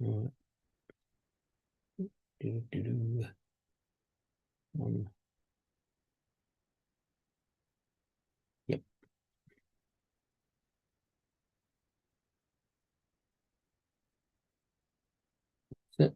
Right. Yep. That's it.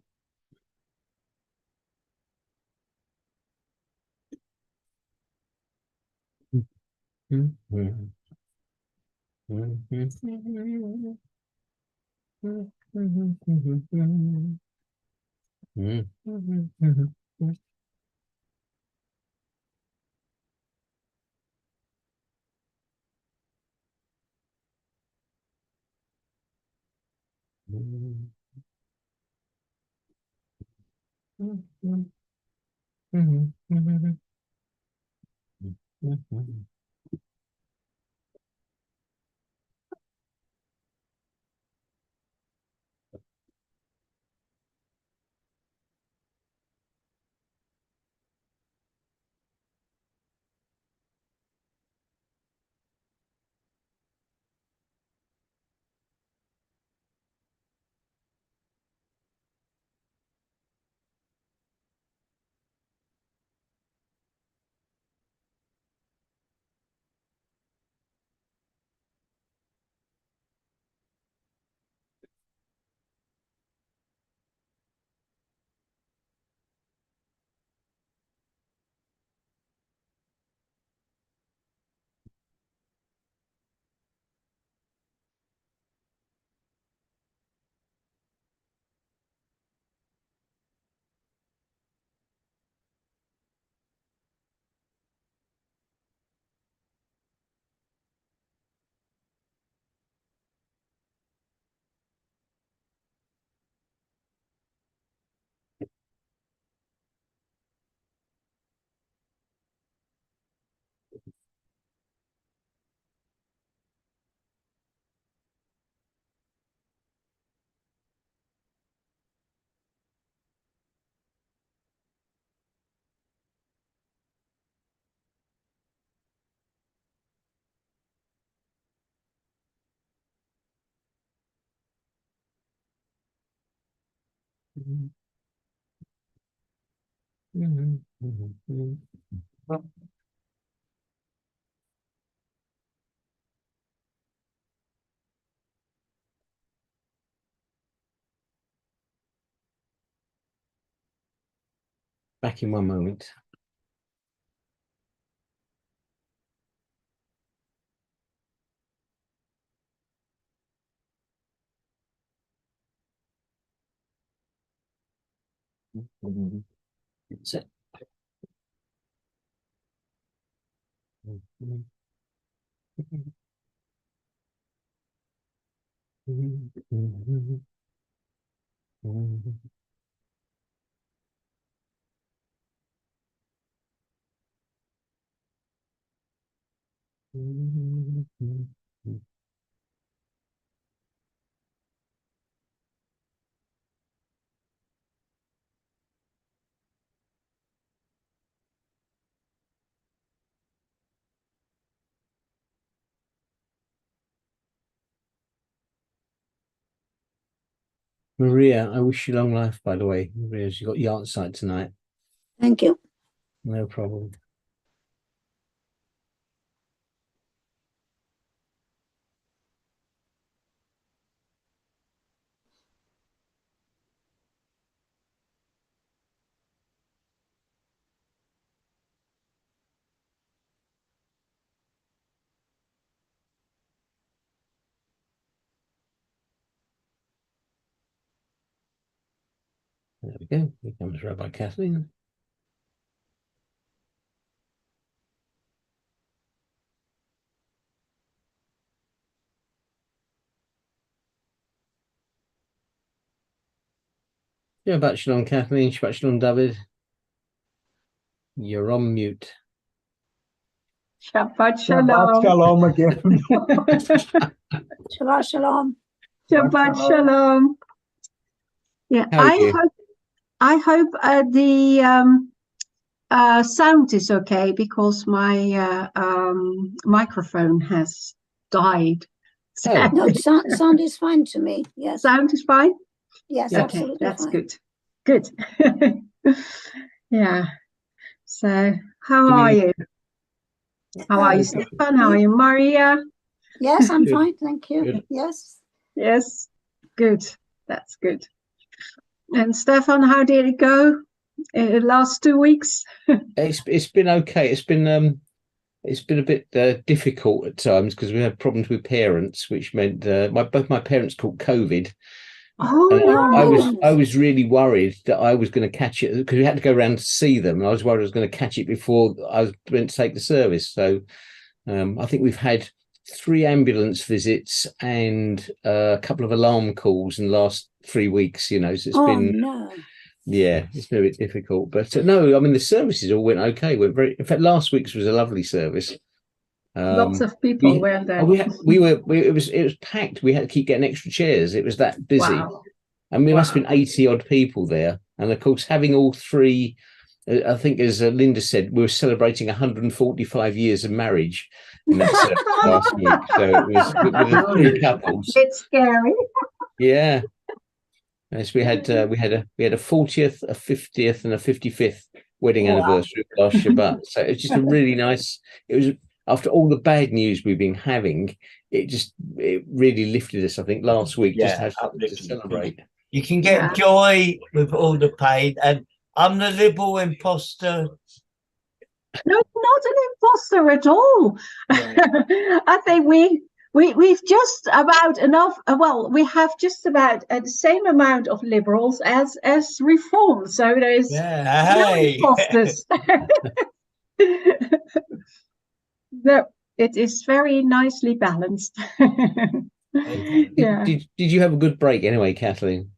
Back in one moment. That's it. Maria, I wish you long life, by the way. Maria, you got yard site tonight. Thank you. No problem. There we go. Here comes Rabbi Kathleen. Shabbat Shalom, Kathleen. Shabbat Shalom, David. You're on mute. Shabbat Shabbat shalom. shalom again. Shabbat shalom. Shabbat shalom. Yeah, How are you? I hope the sound is okay because my microphone has died. Oh. No, sound is fine to me. Yes. Sound is fine. Yes, Okay, absolutely that's fine. good. Good. Yeah. So, how Do are we- you? How are you, Stefan? How are you, Maria? Yes, I'm Good. fine, thank you. Good. Yes. Yes. Good. That's good. And Stefan, how did it go in the last 2 weeks? It's been okay. It's been a bit difficult at times because we had problems with parents, which meant both my parents caught COVID. Oh, And Oh, I my was goodness. I was really worried that I was going to catch it because we had to go around to see them, and I was worried I was going to catch it before I was meant to take the service. So I think we've had 3 ambulance visits and a couple of alarm calls in the last 3 weeks. So it's Oh, been no. it's been a bit difficult. But no, I mean the services all went okay. Went very. In fact, last week's was a lovely service. lots of people We were there. it was packed. We had to keep getting extra chairs. It was that busy. Wow. And we must have Wow. been 80 odd people there. And of course, having all three, I think, as Linda said, we were celebrating 145 years of marriage in that service last week. So it was with the three couples. It's scary. Yeah. Yes, we had a 40th, a 50th, and a 55th wedding Wow. anniversary last Shabbat. So it was just a really nice. It was after all the bad news we've been having. It really lifted us. I think last week just to have something to celebrate. You can get joy with all the pain, and I'm the liberal imposter. No, not an imposter at all. I think we've just about enough. Well, we have just about the same amount of liberals as reform. So there's no imposters. No, it is very nicely balanced. Yeah. Did you have a good break anyway, Kathleen?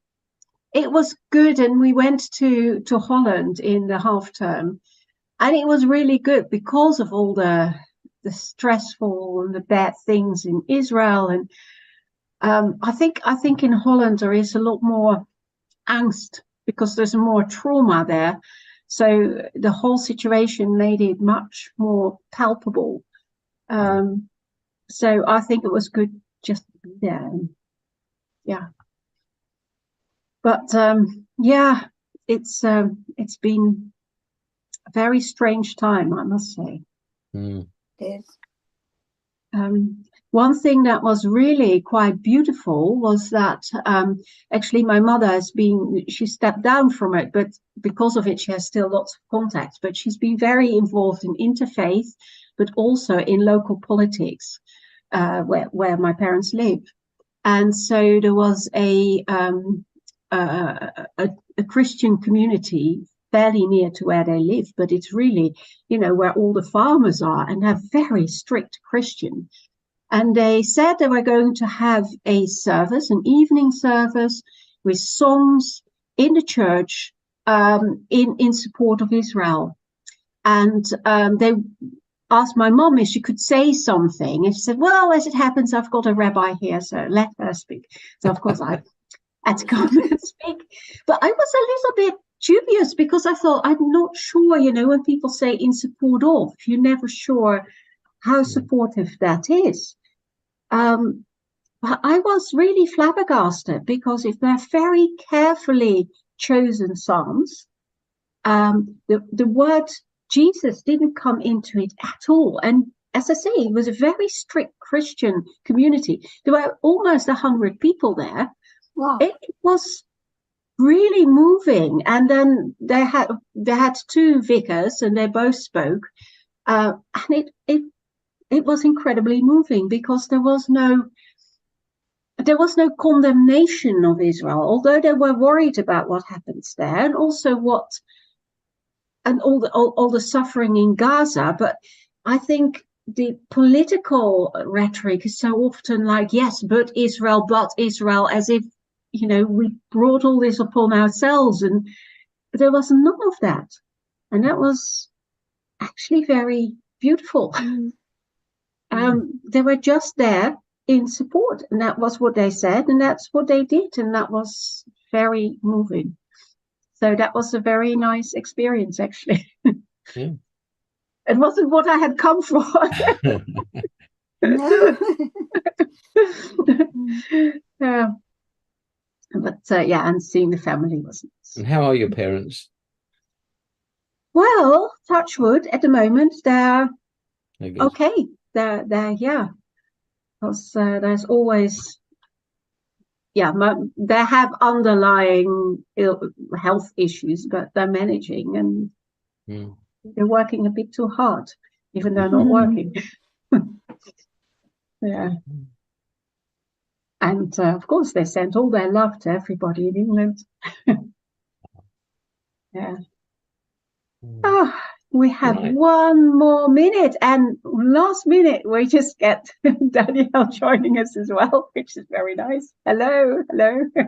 It was good, and we went to Holland in the half term, and it was really good because of all the stressful and the bad things in Israel. And I think in Holland there is a lot more angst because there's more trauma there. So the whole situation made it much more palpable. So I think it was good just to be there. Yeah. But yeah, it's been a very strange time, I must say. Yes. One thing that was really quite beautiful was that actually my mother she stepped down from it, but because of it, she has still lots of contacts. But she's been very involved in interfaith, but also in local politics, where my parents live. And so there was a Christian community fairly near to where they live, but it's really, where all the farmers are, and they're very strict Christian. And they said they were going to have a service, an evening service with songs in the church in support of Israel. And they asked my mom if she could say something. And she said, well, as it happens, I've got a rabbi here, so let her speak. So, of course, I had to come and speak. But I was a little bit dubious because I thought, I'm not sure, when people say in support of, you're never sure how supportive that is. But I was really flabbergasted because if they're very carefully chosen songs, the word Jesus didn't come into it at all. And as I say, it was a very strict Christian community. There were almost 100 people there. Wow. It was really moving. And then they had 2 vicars, and they both spoke. And it was incredibly moving because there was no condemnation of Israel, although they were worried about what happens there, and also all the suffering in Gaza. But I think the political rhetoric is so often like, yes, but Israel, as if, we brought all this upon ourselves. And there was none of that. And that was actually very beautiful. They were just there in support, and that was what they said, and that's what they did, and that was very moving. So that was a very nice experience, actually. Yeah. It wasn't what I had come for. No. Yeah. But yeah, and seeing the family was nice. And how are your parents? Well, touch wood, at the moment they're They're good. okay. They're yeah. Because there's always they have underlying health issues, but they're managing and they're working a bit too hard, even though they're not working. Yeah. And of course, they sent all their love to everybody in England. Yeah. Oh, we have Right. 1 more minute, and last minute we just get Danielle joining us as well, which is very nice. Hello.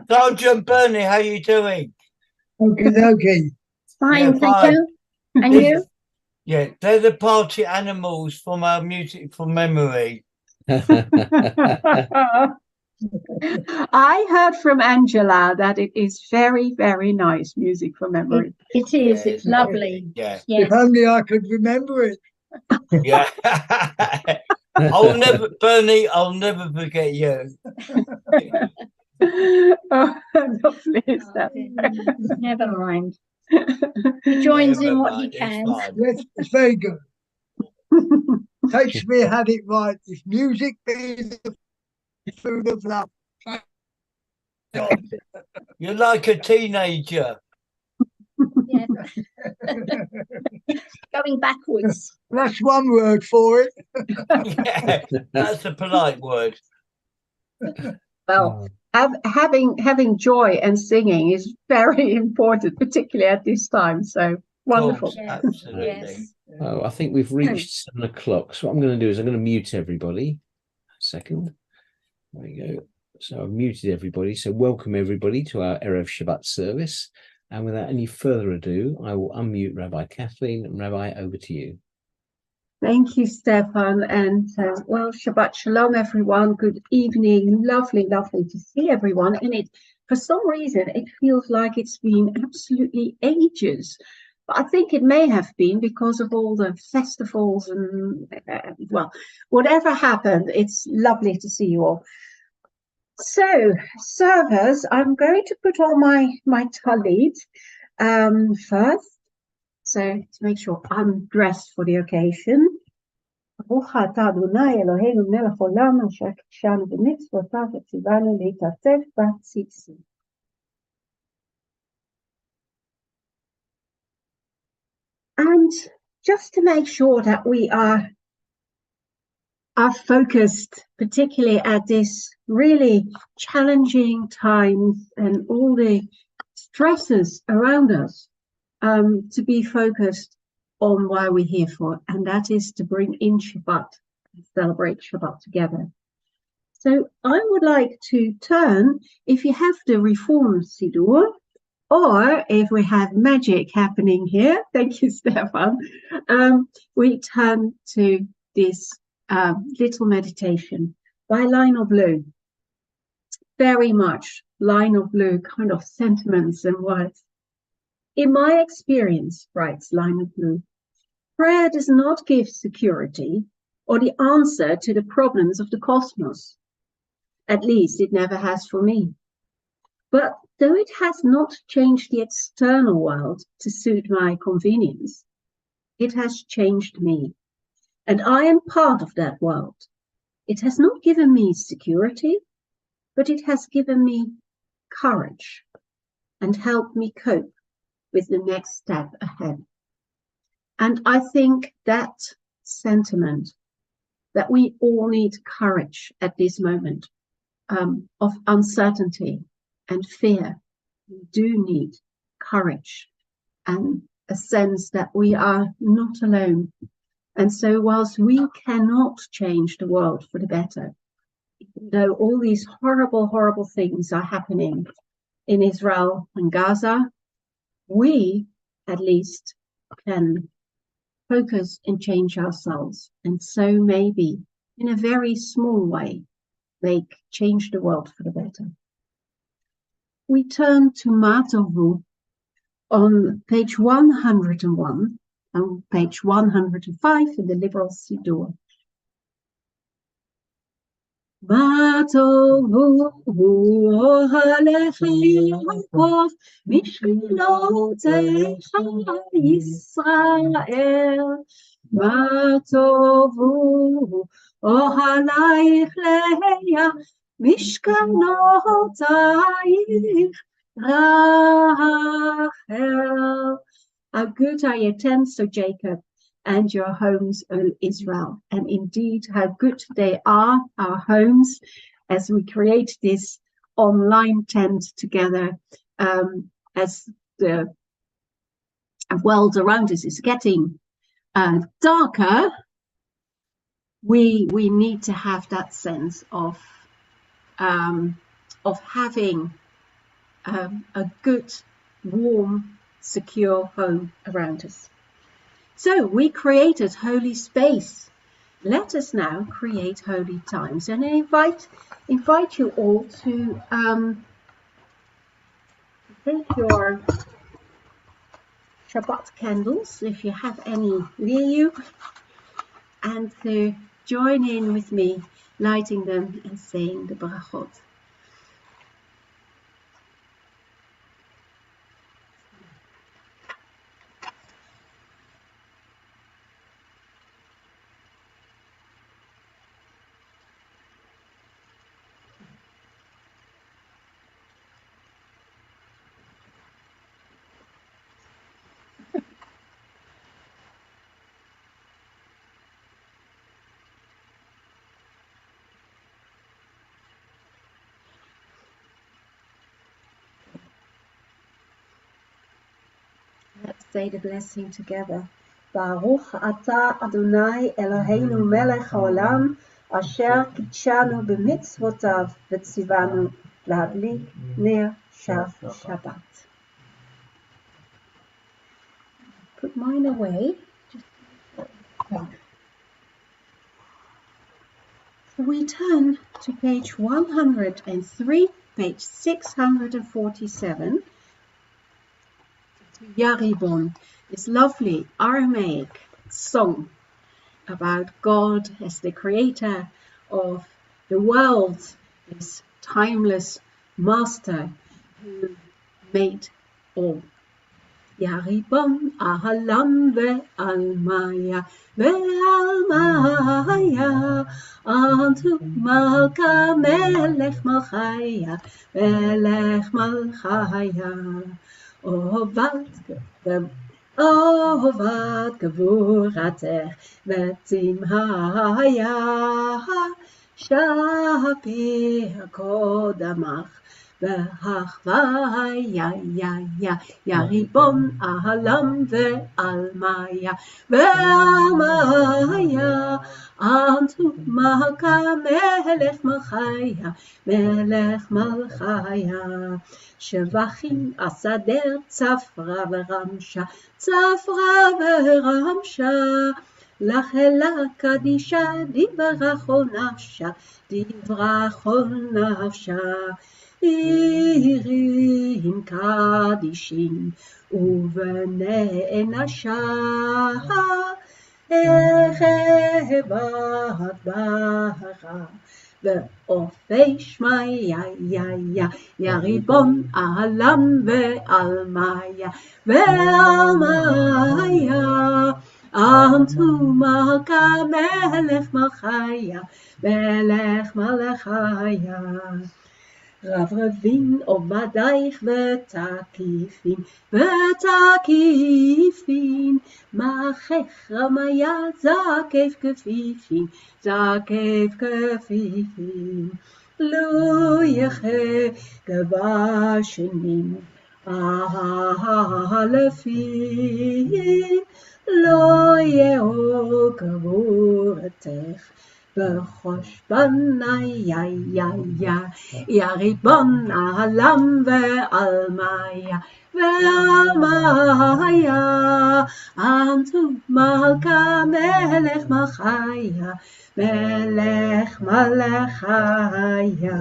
Sergeant Bernie, how you doing? Okay. Fine, Yeah, thank fine. you. And you? Yeah, they're the party animals from our Music from Memory. I heard from Angela that it is very, very nice music from memory. It is, Yeah, it's lovely. Yeah. Yes. If only I could remember it. Yeah. Bernie, I'll never forget you. Oh, lovely is that. Never mind. He joins Never in what mind, he it's can. fine. Yes, it's very good. Shakespeare had it right. If music be the food of love. You're like a teenager. Yeah. Going backwards. That's one word for it. Yeah, that's a polite word. Well, having joy and singing is very important, particularly at this time. So wonderful. Course, absolutely. Yes. Oh, I think we've reached 7 o'clock. So what I'm going to do is I'm going to mute everybody. A second. There we go. So I've muted everybody. So welcome everybody to our Erev Shabbat service. And without any further ado, I will unmute Rabbi Kathleen. And Rabbi, over to you. Thank you, Stefan. And well, Shabbat Shalom, everyone. Good evening. Lovely to see everyone. And for some reason, it feels like it's been absolutely ages. But I think it may have been because of all the festivals and, well, whatever happened, it's lovely to see you all. So, servers, I'm going to put on my talit first. So, to make sure I'm dressed for the occasion. And just to make sure that we are focused, particularly at this really challenging times and all the stresses around us, to be focused on why we're here for, and that is to bring in Shabbat, celebrate Shabbat together. So I would like to turn, if you have the Reform Siddur, or if we have magic happening here, thank you, Stefan, we turn to this little meditation by Lionel Blue. Very much Lionel Blue kind of sentiments and words. In my experience, writes Lionel Blue, prayer does not give security or the answer to the problems of the cosmos. At least it never has for me. But though it has not changed the external world to suit my convenience, it has changed me. And I am part of that world. It has not given me security, but it has given me courage and helped me cope with the next step ahead. And I think that sentiment, that we all need courage at this moment of uncertainty and fear. We do need courage and a sense that we are not alone. And so whilst we cannot change the world for the better, though all these horrible, horrible things are happening in Israel and Gaza, we at least can focus and change ourselves. And so maybe in a very small way, change the world for the better. We turn to Matovu on page 101 and page 105 in the Liberal Siddur. מה טובו אוהליך יעקב, משכנותיך ישראל. מה טובו אוהלייך לאה, משכנותייך Rachel. How good are your tents, O Jacob, and your homes, O Israel. And indeed, how good they are, our homes, as we create this online tent together, as the world around us is getting darker. We need to have that sense of having a good, warm, secure home around us. So we created holy space. Let us now create holy times, and I invite you all to take your Shabbat candles, if you have any near you, and to join in with me, lighting them and saying the brachot. Let's say the blessing together. Baruch atah Adonai Eloheinu melech haolam, asher kitshanu b'mitzvotav v'tzivanu להדליק נר Shabbat. Put mine away. So we turn to page 103, page 647. Yaribon, this lovely Aramaic song about God as the creator of the world, this timeless master who made all. Yaribon ahalam ve'almaya ve'almaya antu malka melech malchaya melech malchaya. Ovad gvuratech v'tzimhaya shapir kodamach v'achvaya yaribon ahalam ve'almaya ve'almaya antu malka melech malchaya melech malchaya. שבחים אסדר צפרה ורמשה, צפרה ורמשה, לחלה קדישה, דברכו נפשה, דברכו נפשה. עירים קדישים ובני נשה, החבת בהרה. ועופי שמיה, יא ריבון העולם ועלמיה, ועלמיה, אנטו מלכה מלך מלכיה, מלך מלכיה. רברבים עובדייך ותקיפים, ותקיפים, מחך רמיה זקף כפיפים, זקף כפיפים. לא יחה גבשנים, אלפים, לא יאו גבורתך. בחושבנה יא ריבון העולם ועלמיה ועלמיה אנטו מלכה מלך מלכיה מלך מלכיה.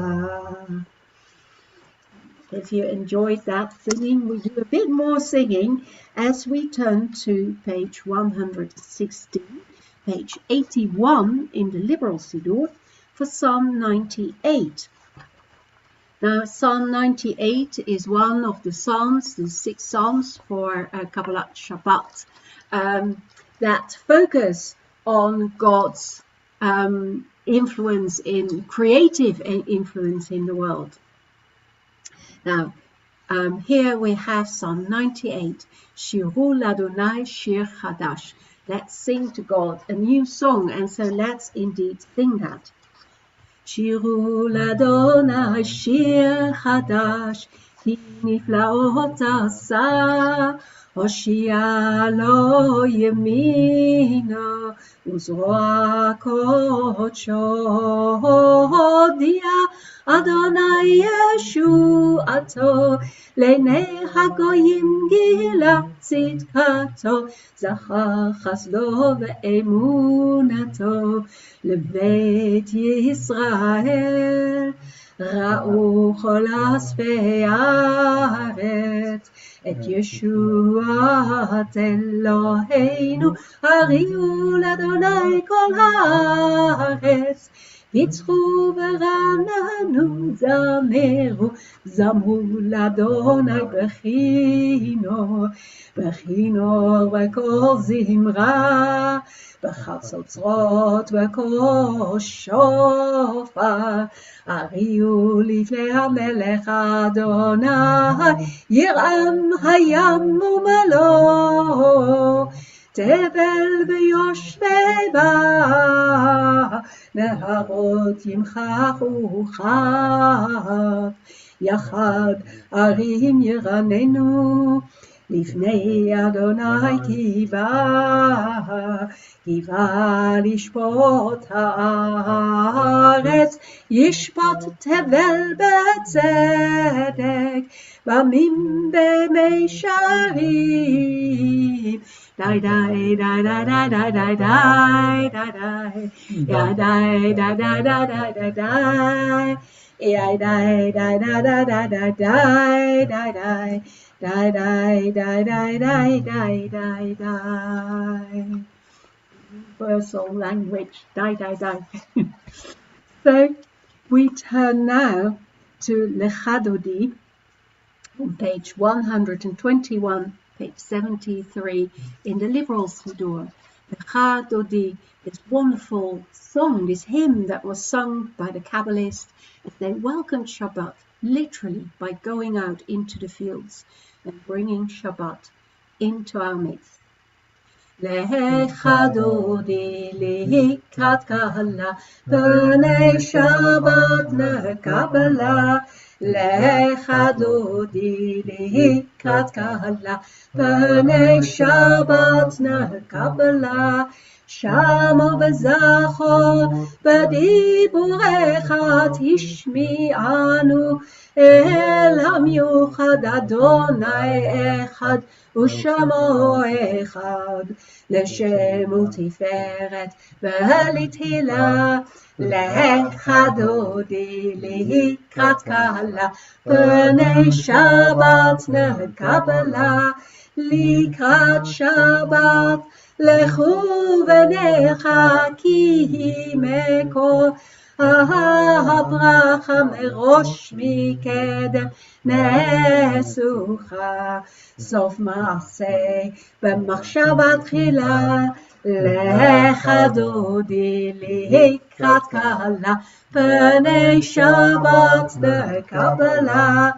If you enjoyed that singing, we do a bit more singing as we turn to page 116. Page 81 in the Liberal Siddur, for Psalm 98. Now, Psalm 98 is one of the Psalms, the 6 Psalms for Kabbalat Shabbat, that focus on God's influence in creative influence in the world. Now, here we have Psalm 98, Shiru Ladonai Shir Chadash. Let's sing to God a new song, and so let's indeed sing that. Shiru Ladonai Shir Chadash, Ki niflaot asa, Hoshia lo yemino, Uzroa kodsho, Hodia Adonai Yeshuato, Lenei hagoyim gila tzidkato, Zachar chasdo ve'emunato, Lebeit Yisrael, Ra'u chol asfei haaretz, Et Yeshuat Eloheinu, Hariu l'Adonai kol haaretz, Pitzchu v'rananu zameru, Zamru l'Adonai bechino, Bechino v'kol zimra, בחצוצרות וקול שופר, הריעו לפני המלך אדוני, ירעם הים ומלואו, תבל ויושבי בה, נהרות ימחחו חף, יחד ערים ירננו, לפני אדוני קיווה לשפוט הארץ, ישפוט תבל בצדק, במים במישרים. די די די די די די די די די די די די די. Universal language, die. So we turn now to Lechadodi on page 121, page 73 in the Liberal Siddur. Lechadodi, this wonderful song, this hymn that was sung by the Kabbalists as they welcomed Shabbat, literally by going out into the fields and bringing Shabbat into our midst. Lechadodi likrat kala, b'nei Shabbat nekabela. Lechadodi likrat kala, b'nei Shabbat nekabela. Shamo v'zachor b'diburecha tishmi'anu, El hamiuchad Adonai echad u'shamo echad, l'shem u'tiferet v'litila. Lechadodi likrat kala, b'nei Shabbat nekabela. Likrat Shabbat lechu v'necha ki hi mekor הברכה מראש מקדם נסוכה, סוף מעשה במחשבה תחילה. לחדודי לקראת קהלה, פני שבת בקבלה.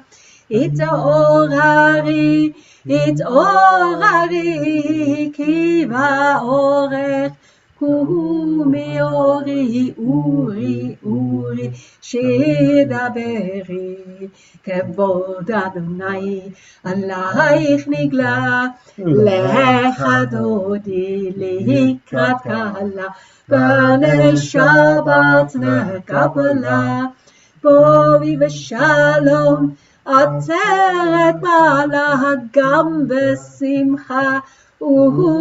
התעוררי כי באורך קומי אורי שדברי, כבוד אדוני עלייך נגלה. לחדודי לקראת קהלה, פני שבת נקבלה. בואי ושלום עצרת בעלה גם בשמחה,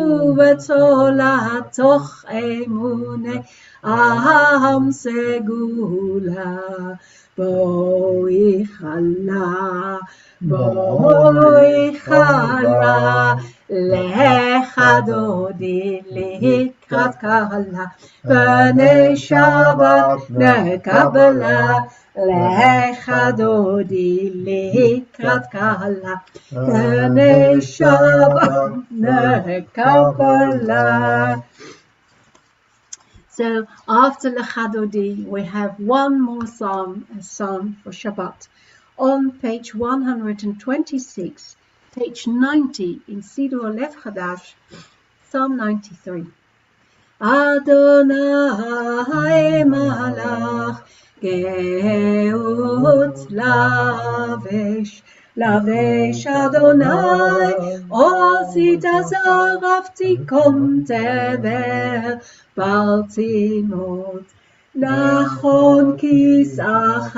ובצולה תוך אמוני עם סגולה. בואי חלה לך דודי לקראת קהלה, בני שבת נקבלה. לך דודי לקראת קהלה, בני שבת נקבלה. So after Lecha Dodi, we have one more psalm, a psalm for Shabbat. On page 126, page 90 in Siddur Lev Chadash, Psalm 93. Adonai malach geut lavesh, lavesh Adonai, osit azarafti kom tever, ברצינות, נכון כיסאך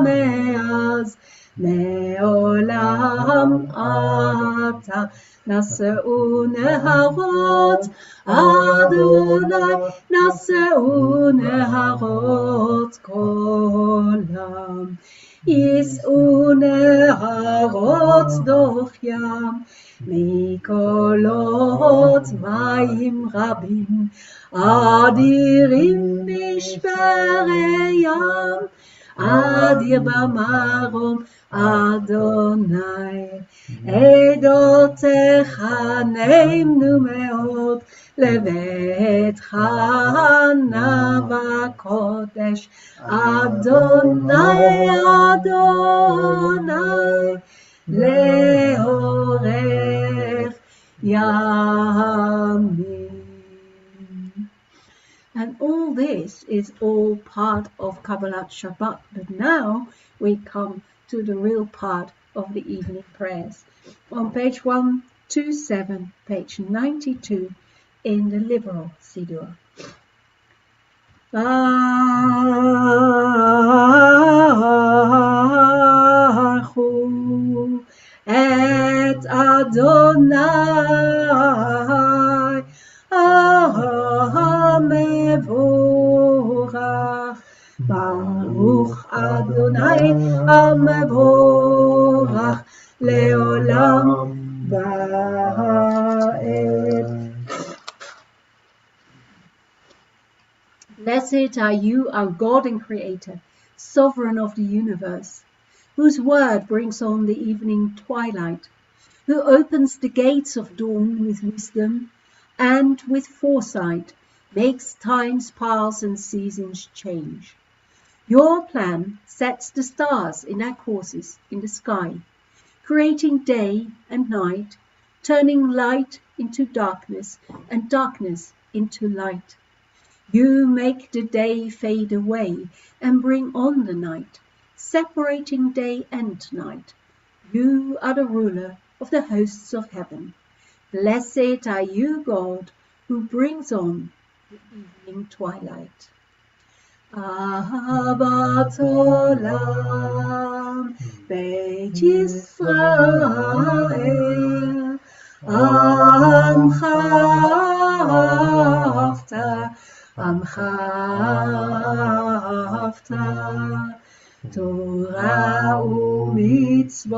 מאז, מעולם אתה. נשאו נהרות, אדוני, נשאו נהרות כולם. יישאו נהרות דוח ים, מקולות מים רבים, אדירים משברי ים, אדיר במרום אדוני. עדותיך נאמנו מאוד, לביתך נא בקודש, אדוני אדוני, לאורך ימים. And all this is all part of Kabbalat Shabbat. But now we come to the real part of the evening prayers. On page 127, page 92 in the liberal Siddur. Baruch et Adonai המבורך, ברוך אדוני המבורך לעולם ועד. Blessed are you, our God and Creator, Sovereign of the universe, whose word brings on the evening twilight, who opens the gates of dawn with wisdom, and with foresight makes times pass and seasons change. Your plan sets the stars in their courses in the sky, creating day and night, turning light into darkness and darkness into light. You make the day fade away and bring on the night, separating day and night. You are the ruler of the hosts of heaven. Blessed are you, God, who brings on the evening twilight. Ahavat olam Beit Yisrael, Amcha ahavta, Torah u'mitzvot,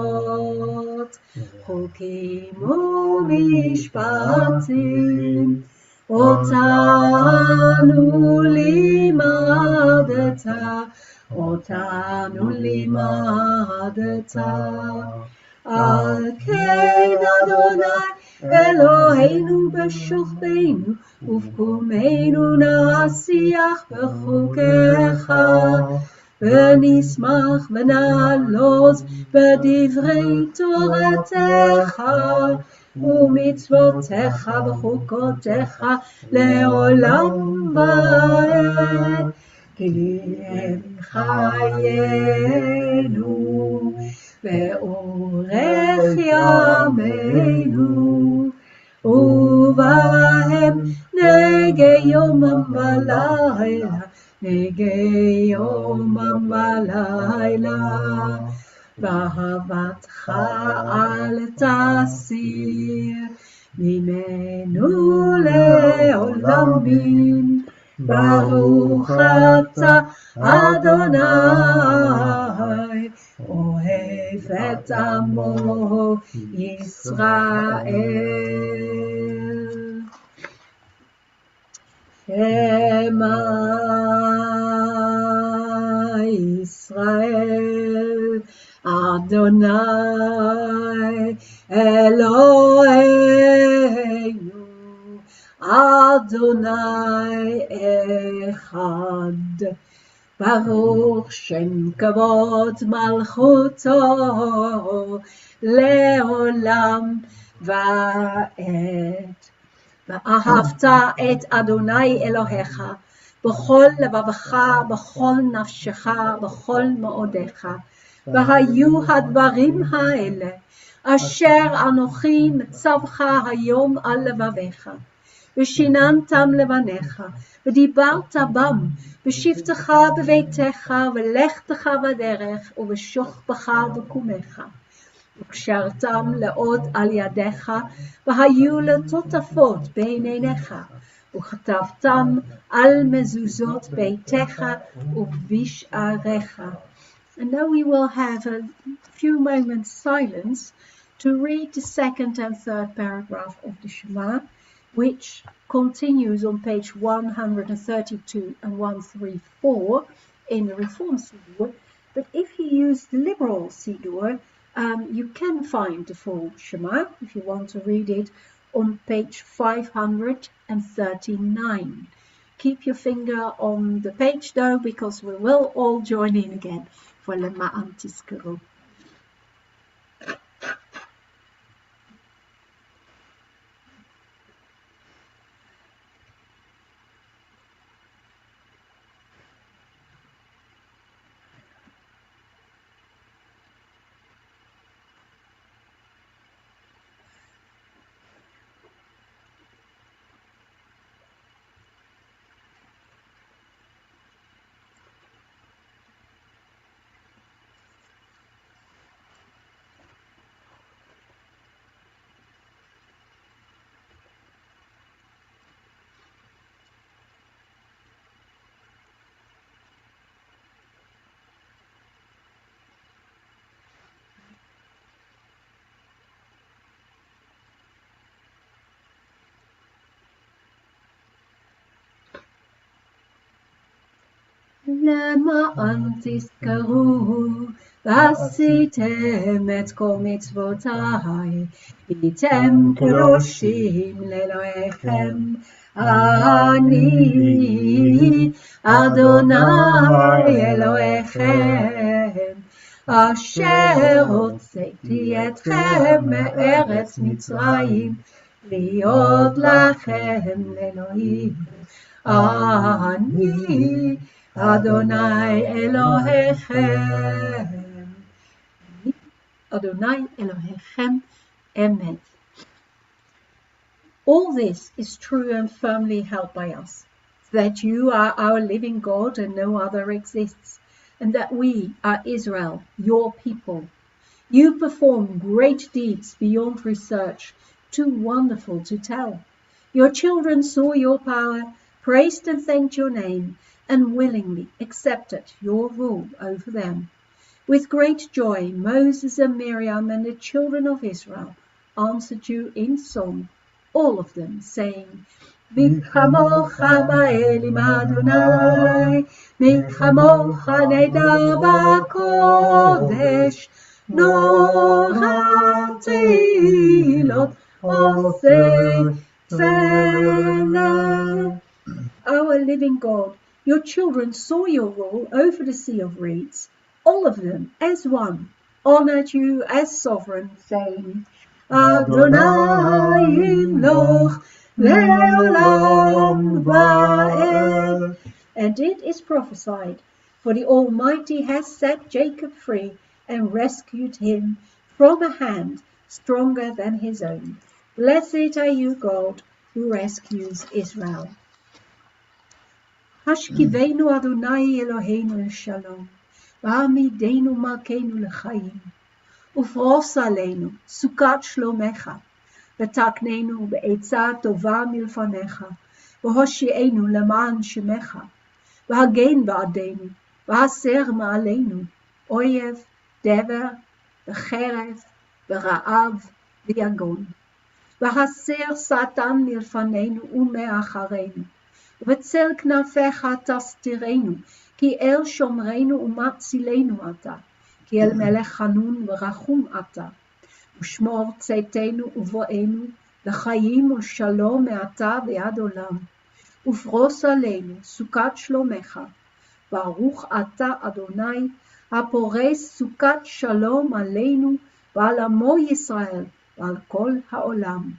chokim u'mishpatim, otanu limadeta, al kein Adonai Eloheinu b'shukbeinu, ufkumeinu nasiach b'chukecha, ונשמח ונעלוז בדברי תורתך ומצוותיך וחוקותיך לעולם ועד. כי הם חיינו ואורך ימינו, ובהם נגי יומם ולילה, נגי יומם ולילה. ואהבתך אל תסיר ממנו לעולם בין. ברוך אתה אדוני אוהב את עמו ישראל. שמע ישראל, אדוני אלוהינו, אדוני אחד. ברוך שם כבוד מלכותו לעולם ועד. ואהבת את אדוני אלוהיך בכל לבבך, בכל נפשך, בכל מאודיך. והיו הדברים האלה אשר אנוכי מצווך היום על לבביך, ושיננתם לבניך, ודיברת בם בשבתך בביתך, ולכתך בדרך, ובשוכבך וקומך. וקשרתם לעוד על ידיך, והיו לטוטפות בין עיניך, וכתבתם על מזוזות ביתך ובשעריך. And now we will have a few moments silence to read the second and third paragraph of the Shema, which continues on page 132 and 134 in the Reform Siddur. But if you use the Liberal Siddur, you can find the full Shema, if you want to read it, on page 539. Keep your finger on the page though, because we will all join in again for Lema'an Tizkaru. למען תזכרו ועשיתם את כל מצוותיי, הייתם קדושים לאלוהיכם. אני אדוני אלוהיכם, אשר הוצאתי אתכם מארץ מצרים, להיות לכם לאלוהים. אני Adonai Elohechem. Adonai Elohechem. Amen. All this is true and firmly held by us, that you are our living God and no other exists, and that we are Israel, your people. You perform great deeds beyond research, too wonderful to tell. Your children saw your power, praised and thanked your name, and willingly accepted your rule over them. With great joy, Moses and Miriam and the children of Israel answered you in song, all of them, saying, Mi chamocha ba'elim Adonai, mi chamocha neda ba'kodesh, nora tehilot oseh tefillah. Our living God, your children saw your rule over the sea of reeds, all of them as one, honored you as sovereign, saying, Adonai Imloch le'olam va'ed. And it is prophesied, for the Almighty has set Jacob free and rescued him from a hand stronger than his own. Blessed are you, God, who rescues Israel. השכיבנו אדוני אלוהינו לשלום, והעמידנו מלכנו לחיים, ופרוס עלינו סוכת שלומך, ותקננו בעצה טובה מלפניך, והושיענו למען שמך, והגן בעדנו, והסר מעלינו, אויב, דבר, וחרב, ורעב, ויגון. והסר שטן מלפנינו ומאחרינו, ובצל כנפיך תסתירנו, כי אל שומרנו ומצילנו אתה, כי אל מלך חנון ורחום אתה. ושמור צאתנו ובואנו, לחיים ולשלום מעתה ועד עולם. ופרוס עלינו סוכת שלומך, ברוך אתה אדוני, הפורס סוכת שלום עלינו ועל עמו ישראל ועל כל העולם.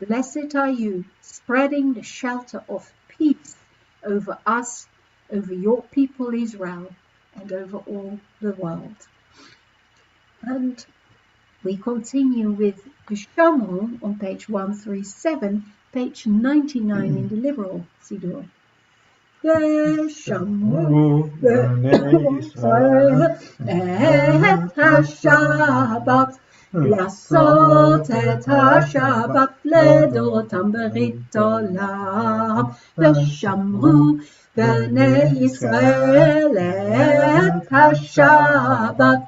Blessed are you, spreading the shelter of peace over us, over your people Israel, and over all the world. And we continue with Geshamru on page 137, page 99 in the Liberal Siddur. Geshamru b'nei Yisrael et HaShabbat, לעשות את השבת לדורותם ברית עולם. ושמרו בני ישראל את השבת,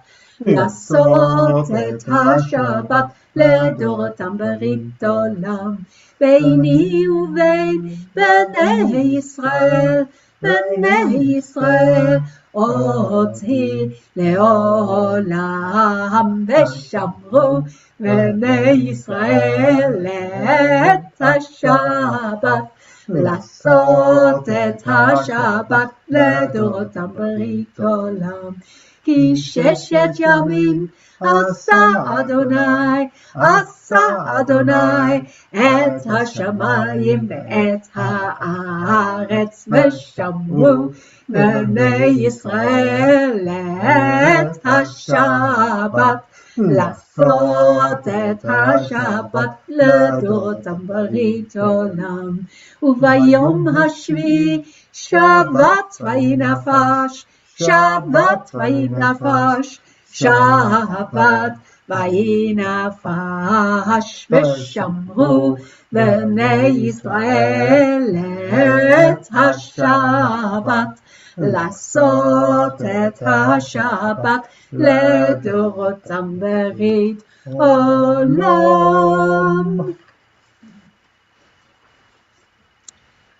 לעשות את השבת לדורותם ברית עולם. ביני ובין בני ישראל, בני ישראל, אותי לעולם. ושמרו בני ישראל את השבת, לעשות את השבת לדורותם ברית עולם. כי ששת ימים עשה אדוני את השמיים ואת הארץ. ושמרו בני ישראל את השבת, לעשות את השבת לדורותם ברית עולם. וביום השביעי שבת ויהי נפש, שבת ויהי נפש, שבת ויהי נפש. ושמרו בני ישראל את השבת, לעשות את השבת לדורותם ברית עולם.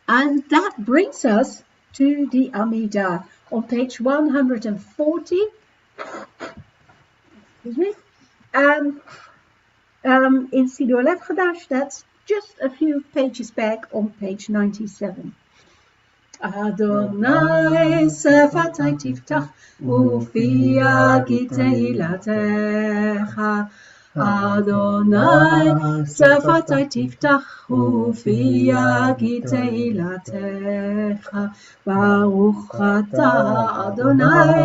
And that brings us to the Amidah on page 140. Excuse me. In Siddur Lev Chadash, that's just a few pages back on page 97. Adonai sefatai tiftach ufi agi teilatecha. Adonai sefatai tiftach ufi agi teilatecha. Baruch atah Adonai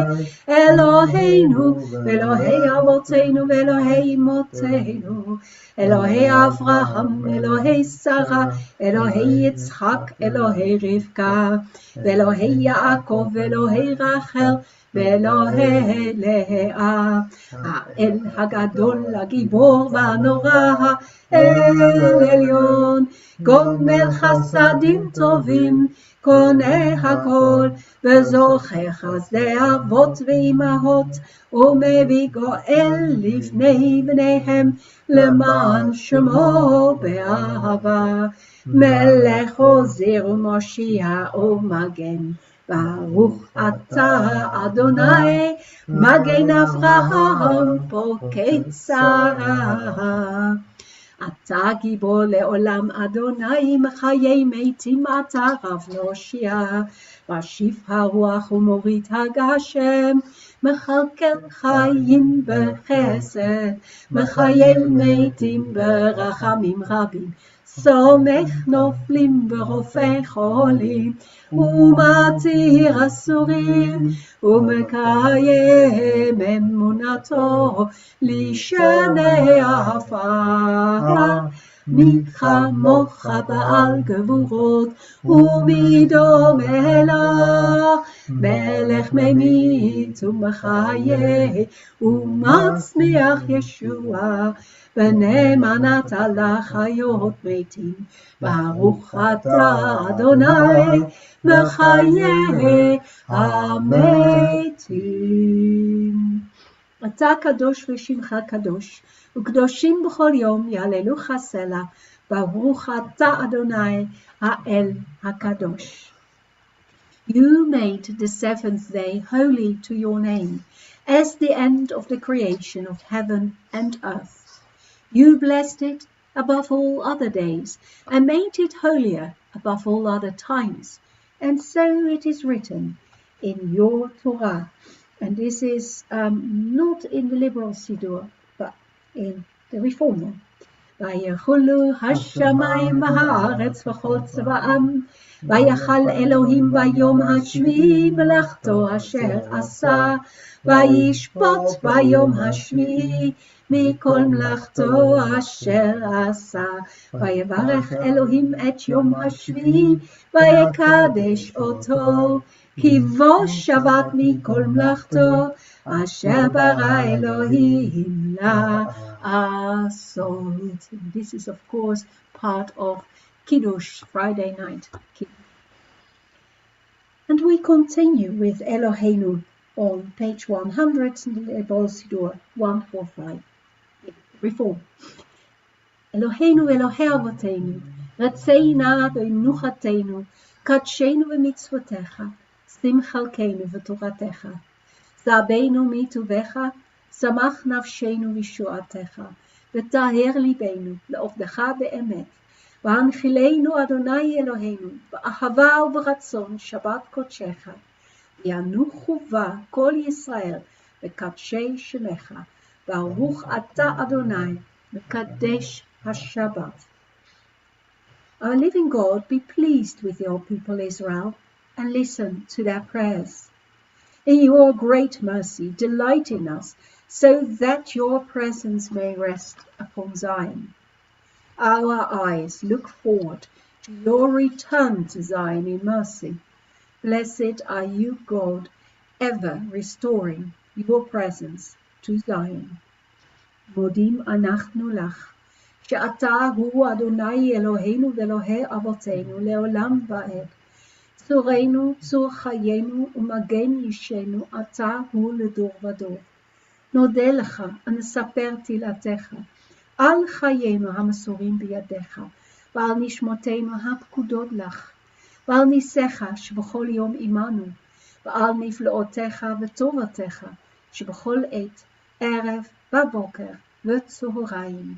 Eloheinu Elohei avoteinu Elohei imotenu, Elohei Avraham, Elohei Sarah, Elohei Yitzchak, Elohei Rivka, Elohei Yaakov, Elohei Rachel, ואלוהי לאה, האל הגדול, הגיבור והנורא, האל עליון, גומל חסדים טובים, קונה הכל, וזוכר חסדי אבות ואימהות, ומביא גואל לפני בניהם, למען שמו באהבה, מלך עוזר ומושיע ומגן. ברוך אתה אדוני מגן אברהם פוקד שרה. אתה גיבור לעולם אדוני, מחיי מתים אתה רב להושיע. משיב הרוח ומוריד הגשם, מכלכל חיים בחסד, מחיי מתים ברחמים רבים. סומך נופלים ורופא חולים, ומתיר אסורים, ומקיים אמונתו לשני עפר. מי כמוך בעל גבורות, ומי דומה לך, מלך ממית ומחיה, ומצמיח ישועה. ונאמנת לחיות מתים, ברוך אתה אדוני מחיי המתים. אתה קדוש ושמך קדוש, וקדושים בכל יום יהללוך סלע, ברוך אתה אדוני האל הקדוש. You made the seventh day holy to your name, as the end of the creation of heaven and earth. You blessed it above all other days, and made it holier above all other times. And so it is written in your Torah. And this is not in the liberal Siddur, but in the Reformer. ויחולו השמיים והארץ וכל צבאם, ויחל אלוהים ביום השביעי מלאכתו אשר עשה, וישפוט ביום השביעי מכל מלאכתו אשר עשה. ויברך אלוהים את יום השביעי, ויקדש אותו, כי בו שבת מכל מלאכתו אשר ברא אלוהים לעשות. This is of course part of Kiddush, Friday night. And we continue with Eloheinu on page 100 in the Lebol Siddur 145. Reform. Eloheinu Elohei Avotenu, Ratzei na be'nuchatenu, Kadshenu v'mitzvotecha, Sim chalkenu v'toratecha, Zabeinu mituvecha, Samach nafshenu v'shuatecha, V'taher libenu, Le'ovdecha be'emet, V'hanchilenu Adonai Eloheinu, B'ahava u'b'ratzon Shabbat kodshecha, V'yanuchu va kol Yisrael, V'kadshei shemecha, Baruch ata Adonai, V'kadesh HaShabbat. Our living God, be pleased with your people Israel, and listen to their prayers. In your great mercy, delight in us, so that your presence may rest upon Zion. Our eyes look forward to your return to Zion in mercy. Blessed are you, God, ever restoring your presence to Zion. Modim anachnu lach, שאתה הוא אדוני אלוהינו ואלוהי אבותינו לעולם ועד. צורנו, צור חיינו ומגן אישנו, אתה הוא לדור ודור. נודה לך ונספר תהילתך, על חיינו המסורים בידיך, ועל נשמותינו הפקודות לך, ועל ניסיך שבכל יום עמנו, ועל נפלאותיך וטובתך שבכל עת, ערב ובוקר וצהריים.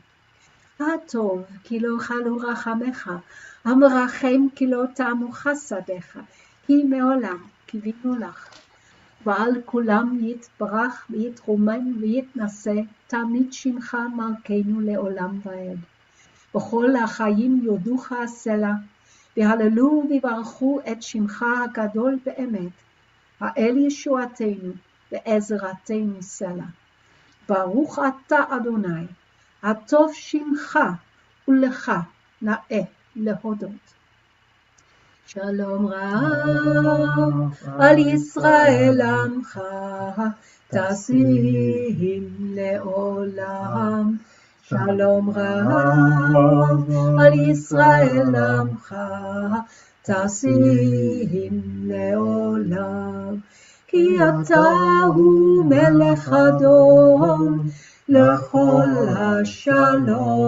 הטוב כי לא חלו רחמך, המרחם כי לא תמו חסדיך, כי מעולם קיווינו לך. ועל כולם יתברך ויתרומם ויתנשא, תמיד שמך מלכנו לעולם ועד. בכל החיים יודוך הסלע, והללו וברכו את שמך הגדול באמת, האל ישועתנו ועזרתנו סלע. ברוך אתה אדוני, הטוב שמך ולך נאה להודות. שלום רב על ישראל עמך, תשים לעולם. שלום רב על ישראל עמך, תשים לעולם. כי אתה הוא מלך אדון לכל השלום.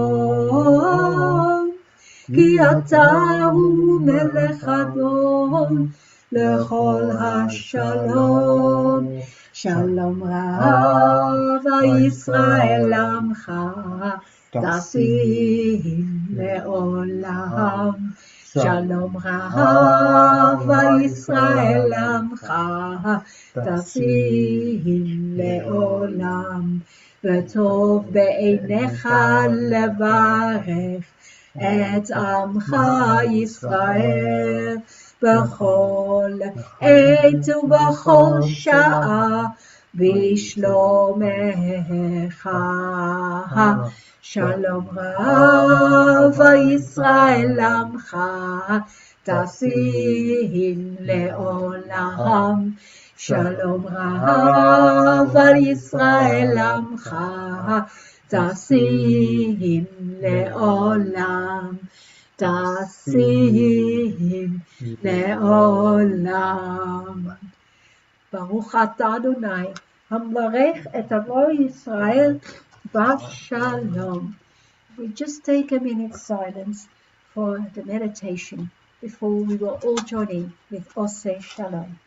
כי אתה הוא מלך אדון לכל השלום. שלום רב ישראל עמך, תשים לעולם. שלום רב ישראל עמך, תשים לעולם. וטוב בעיניך לברך את עמך ישראל בכל עת ובכל שעה בשלומך. שלום רב ישראל עמך, תשים לעולם. שלום רב על ישראל עמך, תשים לעולם. תשים לעולם. ברוך אתה אדוני, המברך את עמו ישראל בשלום. We just take a minute's silence for the meditation before we will all join in with Oseh Shalom.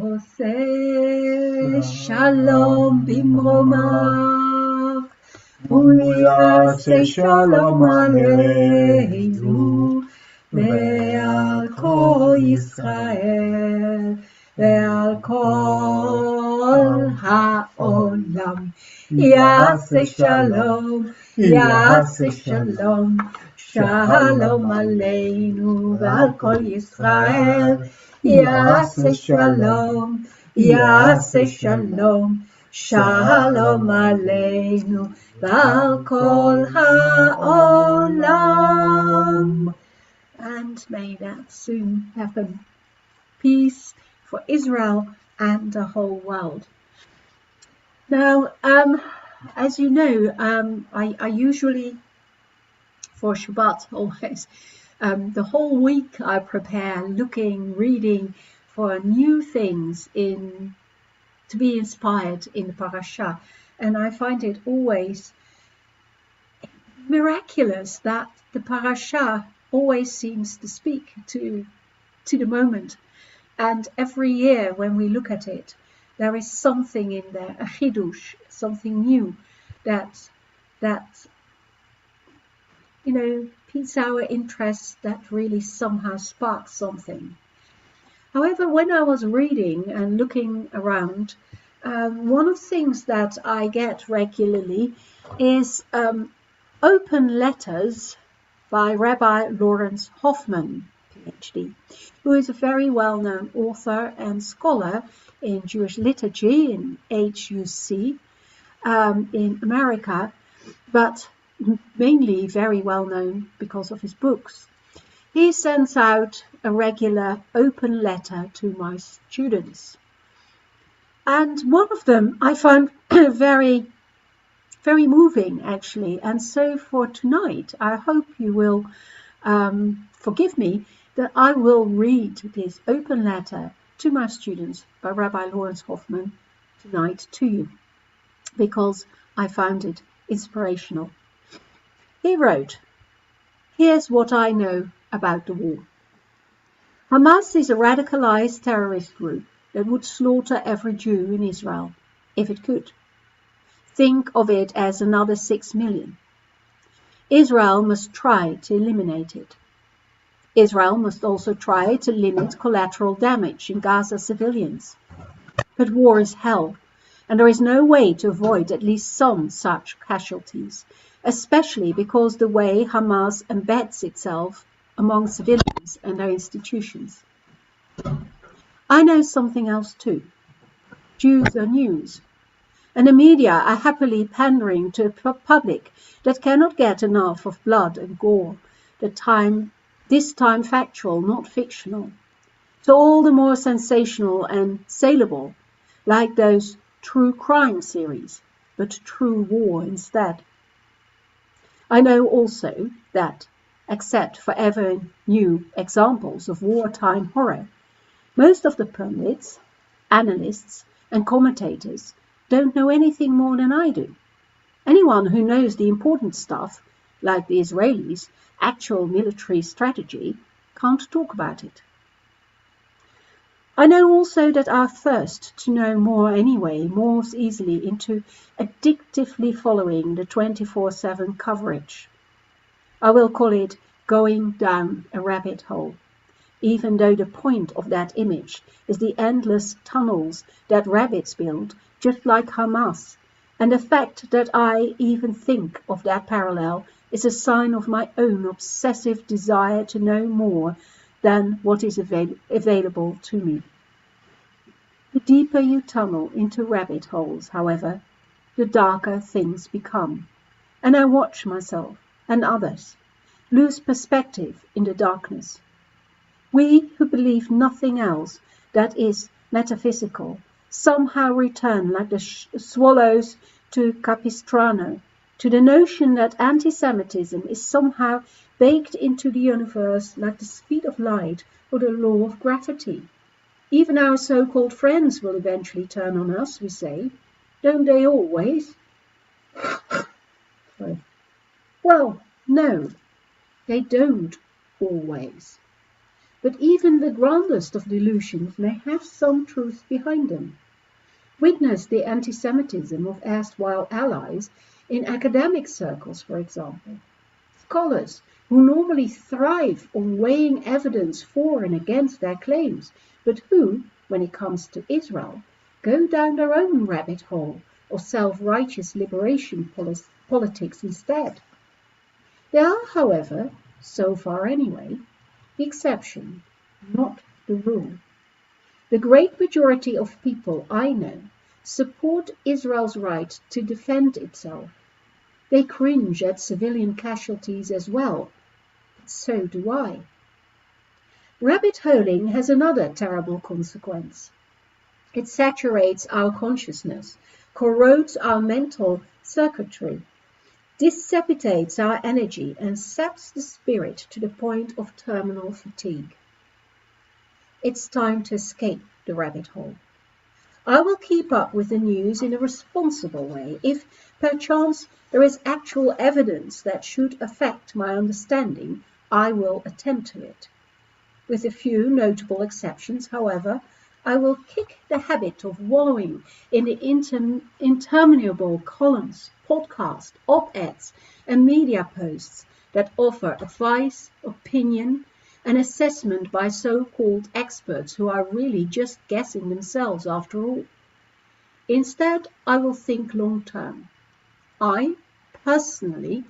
עושה שלום במרומיו, הוא יעשה שלום עלינו ועל כל ישראל ועל כל העולם. יעשה שלום, יעשה שלום, שלום עלינו ועל כל ישראל. יעשה שלום, יעשה שלום, שלום עלינו ועל כל העולם. And may that soon happen. Peace for Israel and the whole world. Now, as you know, I usually, for Shabbat always, the whole week I prepare looking, reading for new things to be inspired in the parasha. And I find it always miraculous that the parasha always seems to speak to the moment. And every year when we look at it, there is something in there, a chidush, something new that piques our interest, that really somehow sparks something. However, when I was reading and looking around, one of the things that I get regularly is open letters by Rabbi Lawrence Hoffman, PhD, who is a very well-known author and scholar in Jewish liturgy in HUC in America, but mainly very well known because of his books. He sends out a regular open letter to my students. And one of them I found very, very moving, actually. And so for tonight, I hope you will forgive me that I will read this open letter to my students by Rabbi Lawrence Hoffman tonight to you, because I found it inspirational. He wrote, "Here's what I know about the war. Hamas is a radicalized terrorist group that would slaughter every Jew in Israel, if it could. Think of it as another 6 million. Israel must try to eliminate it. Israel must also try to limit collateral damage in Gaza civilians. But war is hell, and there is no way to avoid at least some such casualties, especially because the way Hamas embeds itself among civilians and their institutions. I know something else too. Jews are news, and the media are happily pandering to a public that cannot get enough of blood and gore, this time factual, not fictional. So all the more sensational and saleable, like those true crime series, but true war instead. I know also that, except for ever new examples of wartime horror, most of the pundits, analysts, and commentators don't know anything more than I do. Anyone who knows the important stuff, like the Israelis' actual military strategy, can't talk about it. I know also that our thirst to know more anyway morphs easily into addictively following the 24/7 coverage. I will call it going down a rabbit hole, even though the point of that image is the endless tunnels that rabbits build, just like Hamas, and the fact that I even think of that parallel is a sign of my own obsessive desire to know more than what is available to me. The deeper you tunnel into rabbit holes, however, the darker things become, and I watch myself and others lose perspective in the darkness. We who believe nothing else that is metaphysical somehow return like the swallows to Capistrano, to the notion that anti-Semitism is somehow baked into the universe like the speed of light or the law of gravity. Even our so-called friends will eventually turn on us, we say. Don't they always? Well, no, they don't always. But even the grandest of delusions may have some truth behind them. Witness the anti-Semitism of erstwhile allies in academic circles, for example. Scholars who normally thrive on weighing evidence for and against their claims, but who, when it comes to Israel, go down their own rabbit hole of self-righteous liberation politics instead. They are, however, so far anyway, the exception, not the rule. The great majority of people I know support Israel's right to defend itself. They cringe at civilian casualties as well. But so do I. Rabbit holing has another terrible consequence. It saturates our consciousness, corrodes our mental circuitry, dissipates our energy, and saps the spirit to the point of terminal fatigue. It's time to escape the rabbit hole. I will keep up with the news in a responsible way if, perchance, there is actual evidence that should affect my understanding. I will attend to it. With a few notable exceptions, however, I will kick the habit of wallowing in the interminable columns, podcasts, op-eds, and media posts that offer advice, opinion, and assessment by so-called experts who are really just guessing themselves after all. Instead, I will think long-term. I, personally,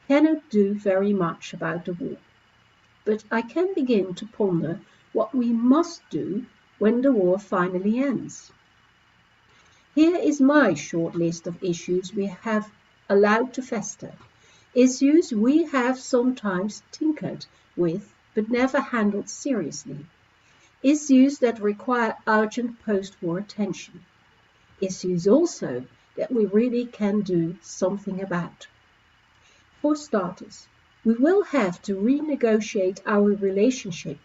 cannot do very much about the war, but I can begin to ponder what we must do when the war finally ends. Here is my short list of issues we have allowed to fester, issues we have sometimes tinkered with but never handled seriously, issues that require urgent post-war attention, issues also that we really can do something about. For starters, we will have to renegotiate our relationship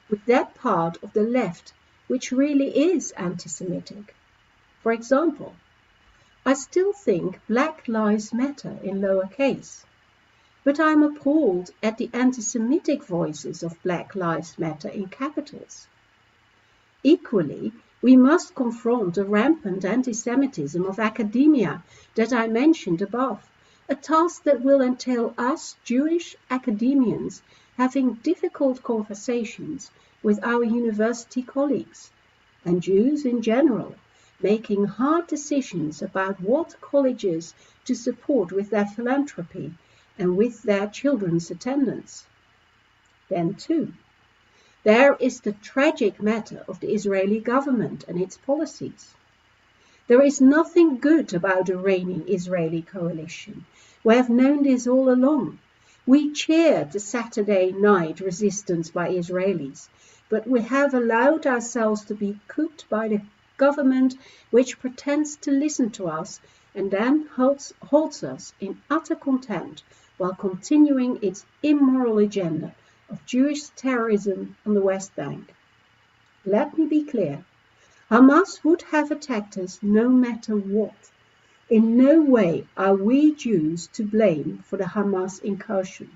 with that part of the left which really is anti-Semitic. For example, I still think Black Lives Matter in lowercase, but I'm appalled at the anti-Semitic voices of Black Lives Matter in capitals. Equally, we must confront the rampant anti-Semitism of academia that I mentioned above, a task that will entail us Jewish academians having difficult conversations with our university colleagues, and Jews in general, making hard decisions about what colleges to support with their philanthropy and with their children's attendance. Then too, there is the tragic matter of the Israeli government and its policies. There is nothing good about the reigning Israeli coalition. We have known this all along. We cheered the Saturday night resistance by Israelis, but we have allowed ourselves to be cooked by the government which pretends to listen to us and then holds us in utter contempt while continuing its immoral agenda of Jewish terrorism on the West Bank. Let me be clear. Hamas would have attacked us no matter what. In no way are we Jews to blame for the Hamas incursion.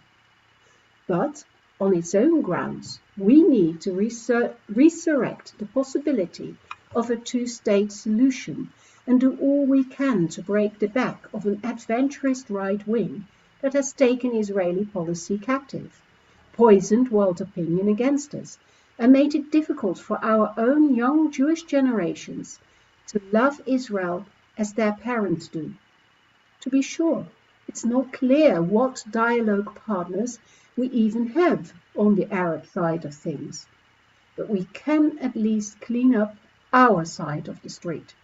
But, on its own grounds, we need to resurrect the possibility of a two-state solution and do all we can to break the back of an adventurous right wing that has taken Israeli policy captive, poisoned world opinion against us, and made it difficult for our own young Jewish generations to love Israel as their parents do. To be sure, it's not clear what dialogue partners we even have on the Arab side of things, but we can at least clean up our side of the street,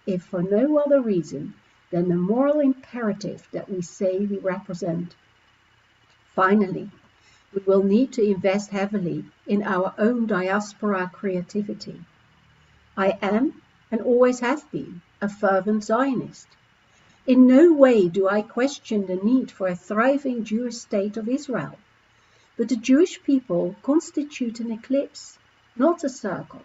if for no other reason than the moral imperative that we say we represent. Finally, we will need to invest heavily in our own diaspora creativity. I am, and always have been, a fervent Zionist. In no way do I question the need for a thriving Jewish state of Israel. But the Jewish people constitute an ellipse, not a circle.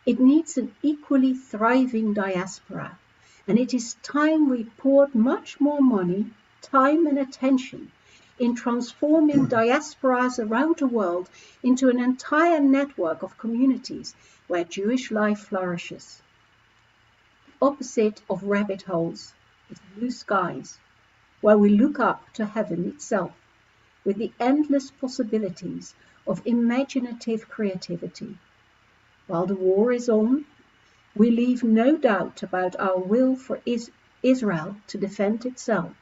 It needs an equally thriving diaspora, and it is time we poured much more money, time and attention in transforming diasporas around the world into an entire network of communities where Jewish life flourishes. The opposite of rabbit holes is blue skies, where we look up to heaven itself with the endless possibilities of imaginative creativity. While the war is on, we leave no doubt about our will for Israel to defend itself.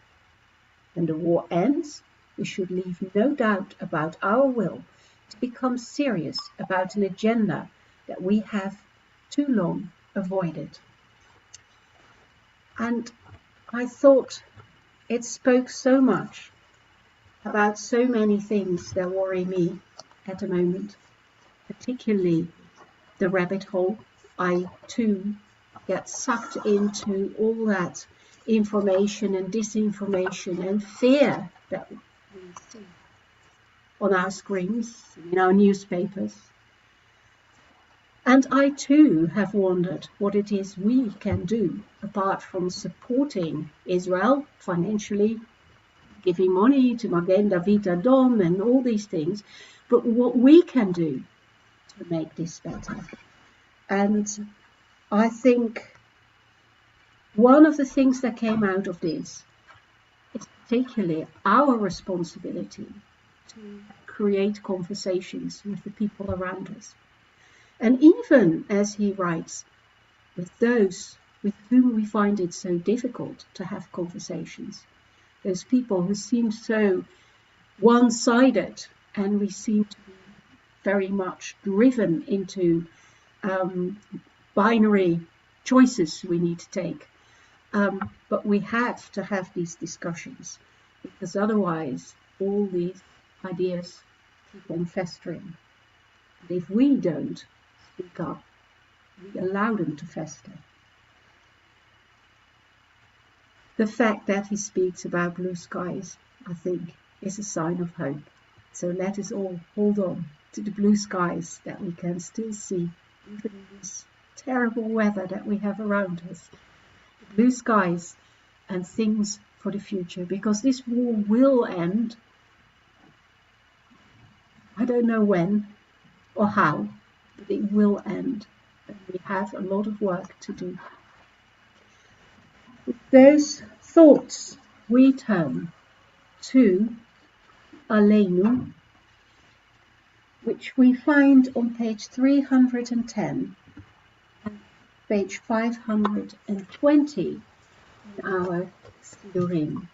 When the war ends, we should leave no doubt about our will to become serious about an agenda that we have too long avoided. And I thought it spoke so much about so many things that worry me at the moment, particularly the rabbit hole. I too get sucked into all that information and disinformation and fear that we see on our screens, in our newspapers. And I too have wondered what it is we can do, apart from supporting Israel financially, giving money to Magen David Adom and all these things, but what we can do to make this better. And I think one of the things that came out of this is particularly our responsibility to create conversations with the people around us. And even, as he writes, with those with whom we find it so difficult to have conversations, those people who seem so one-sided, and we seem to be very much driven into binary choices we need to take. But we have to have these discussions, because otherwise all these ideas keep on festering. And if we don't speak up, we allow them to fester. The fact that he speaks about blue skies, I think, is a sign of hope. So let us all hold on to the blue skies that we can still see, even in this terrible weather that we have around us. The blue skies and things for the future, because this war will end. I don't know when or how, but it will end. And we have a lot of work to do. With those thoughts, we turn to Aleinu, which we find on page 310 and page 520 in our Sidurim.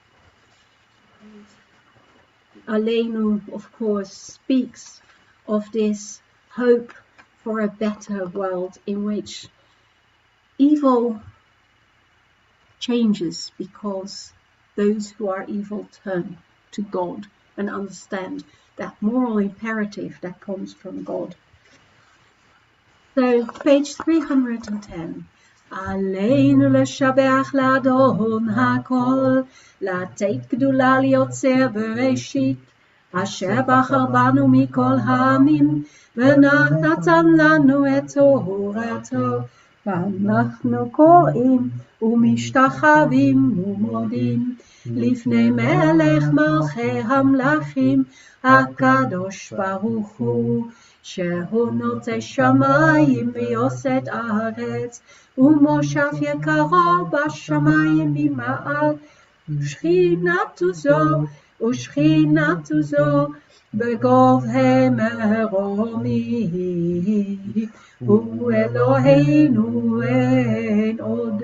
Aleinu, of course, speaks of this hope for a better world in which evil changes because those who are evil turn to God and understand that moral imperative that comes from God. So, page 310. עלינו לשבח לאדון הכל, לתת גדולה ליוצר בראשית, אשר בחר בנו מכל העמים, ונתן לנו את תורתו, ואנחנו קוראים ומשתחווים ומודים לפני מלך מלכי המלכים, הקדוש ברוך הוא, שהוא נוטה שמיים ויוסד ארץ, ומושב יקרו בשמיים ממעל, ושכינתו זו בגובהי מרומי, הוא אלוהינו אין עוד,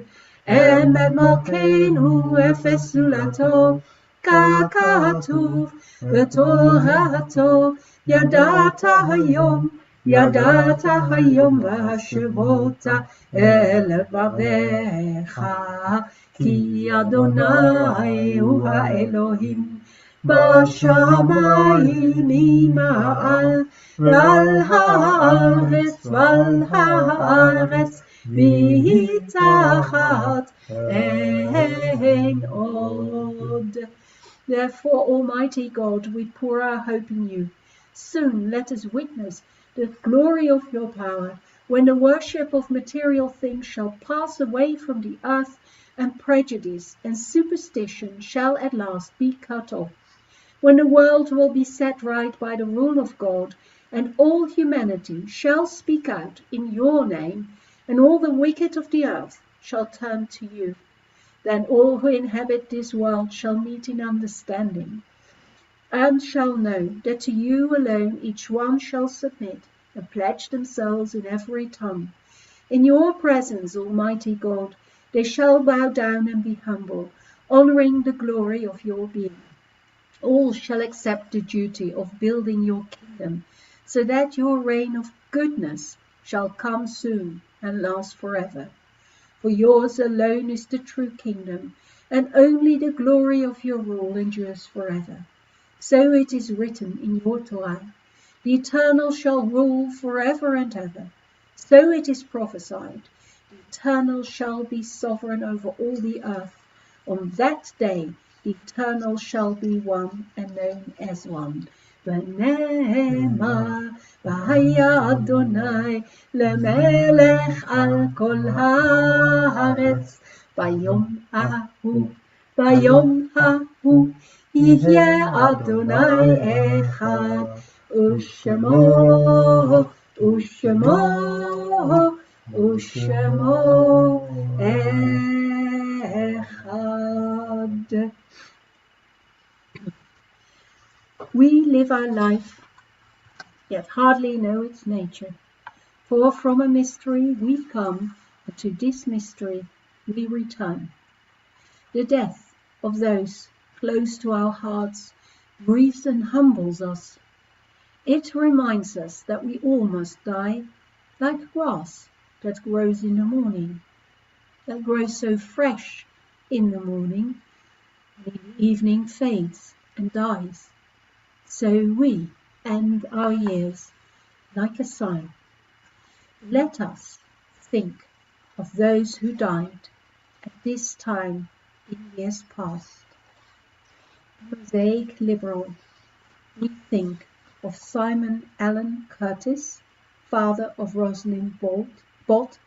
אמת מלכנו אפס זולתו, ככתוב בתורתו, ידעת היום ידעת היום והשבות אל לבביך, כי אדוני הוא האלוהים בשמיים ממעל, ועל הארץ ועל הארץ מתחת אין עוד. Therefore, Almighty God, we pour our hope in you. Soon let us witness the glory of your power, when the worship of material things shall pass away from the earth, and prejudice and superstition shall at last be cut off, when the world will be set right by the rule of God, and all humanity shall speak out in your name, and all the wicked of the earth shall turn to you. Then all who inhabit this world shall meet in understanding, and shall know that to you alone each one shall submit and pledge themselves in every tongue. In your presence, Almighty God, they shall bow down and be humble, honoring the glory of your being. All shall accept the duty of building your kingdom, so that your reign of goodness shall come soon and last forever. For yours alone is the true kingdom, and only the glory of your rule endures forever. So it is written in your Torah, the Eternal shall rule forever and ever. So it is prophesied, the Eternal shall be sovereign over all the earth. On that day the Eternal shall be one and known as one. ונאמר, והיה אדוני למלך על כל הארץ, ביום ההוא יהיה אדוני אחד, ושמו אחד. We live our life, yet hardly know its nature. For from a mystery we come, and to this mystery we return. The death of those close to our hearts grieves and humbles us. It reminds us that we all must die, like grass that grows in the morning, that grows so fresh in the morning, and in the evening fades and dies. So we end our years like a sign. Let us think of those who died at this time in years past. Mosaic Liberal, we think of Simon Allen Curtis, father of Rosalind Bott,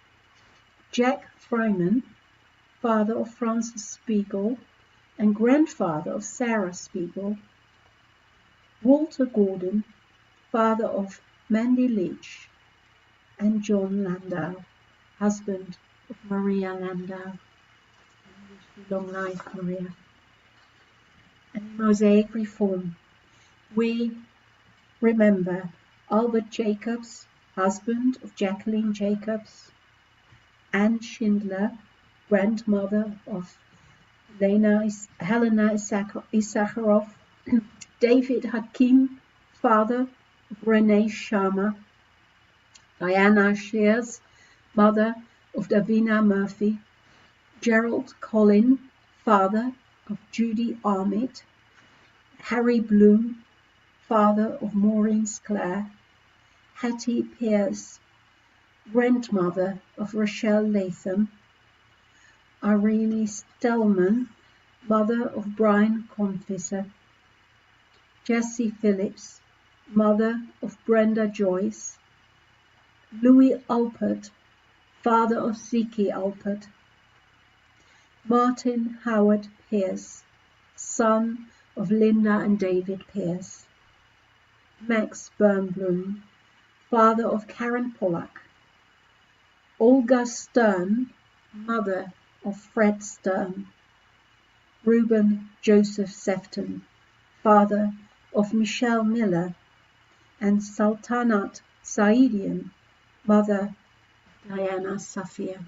Jack Fryman, father of Francis Spiegel and grandfather of Sarah Spiegel, Walter Gordon, father of Mandy Leach, and John Landau, husband of Maria Landau. Long life, Maria. And Mosaic Reform, we remember Albert Jacobs, husband of Jacqueline Jacobs, Anne Schindler, grandmother of Helena Issacharoff, David Hakim, father of Renee Sharma, Diana Shears, mother of Davina Murphy, Gerald Collin, father of Judy Armitt, Harry Bloom, father of Maureen Sclair, Hattie Pierce, grandmother of Rochelle Latham, Irene Stellman, mother of Brian Confisser, Jessie Phillips, mother of Brenda Joyce, Louis Alpert, father of Ziki Alpert, Martin Howard Pierce, son of Linda and David Pierce, Max Bernblum, father of Karen Pollack, Olga Stern, mother of Fred Stern, Reuben Joseph Sefton, father of Michelle Miller, and Sultanat Saidian, mother of Diana Safia.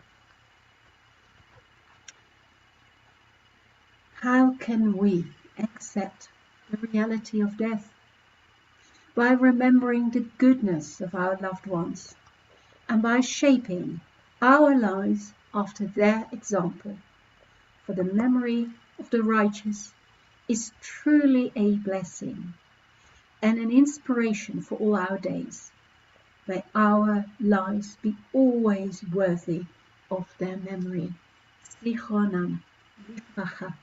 How can we accept the reality of death? by remembering the goodness of our loved ones and by shaping our lives after their example. For the memory of the righteous is truly a blessing and an inspiration for all our days. May our lives be always worthy of their memory. Zichronam livracha.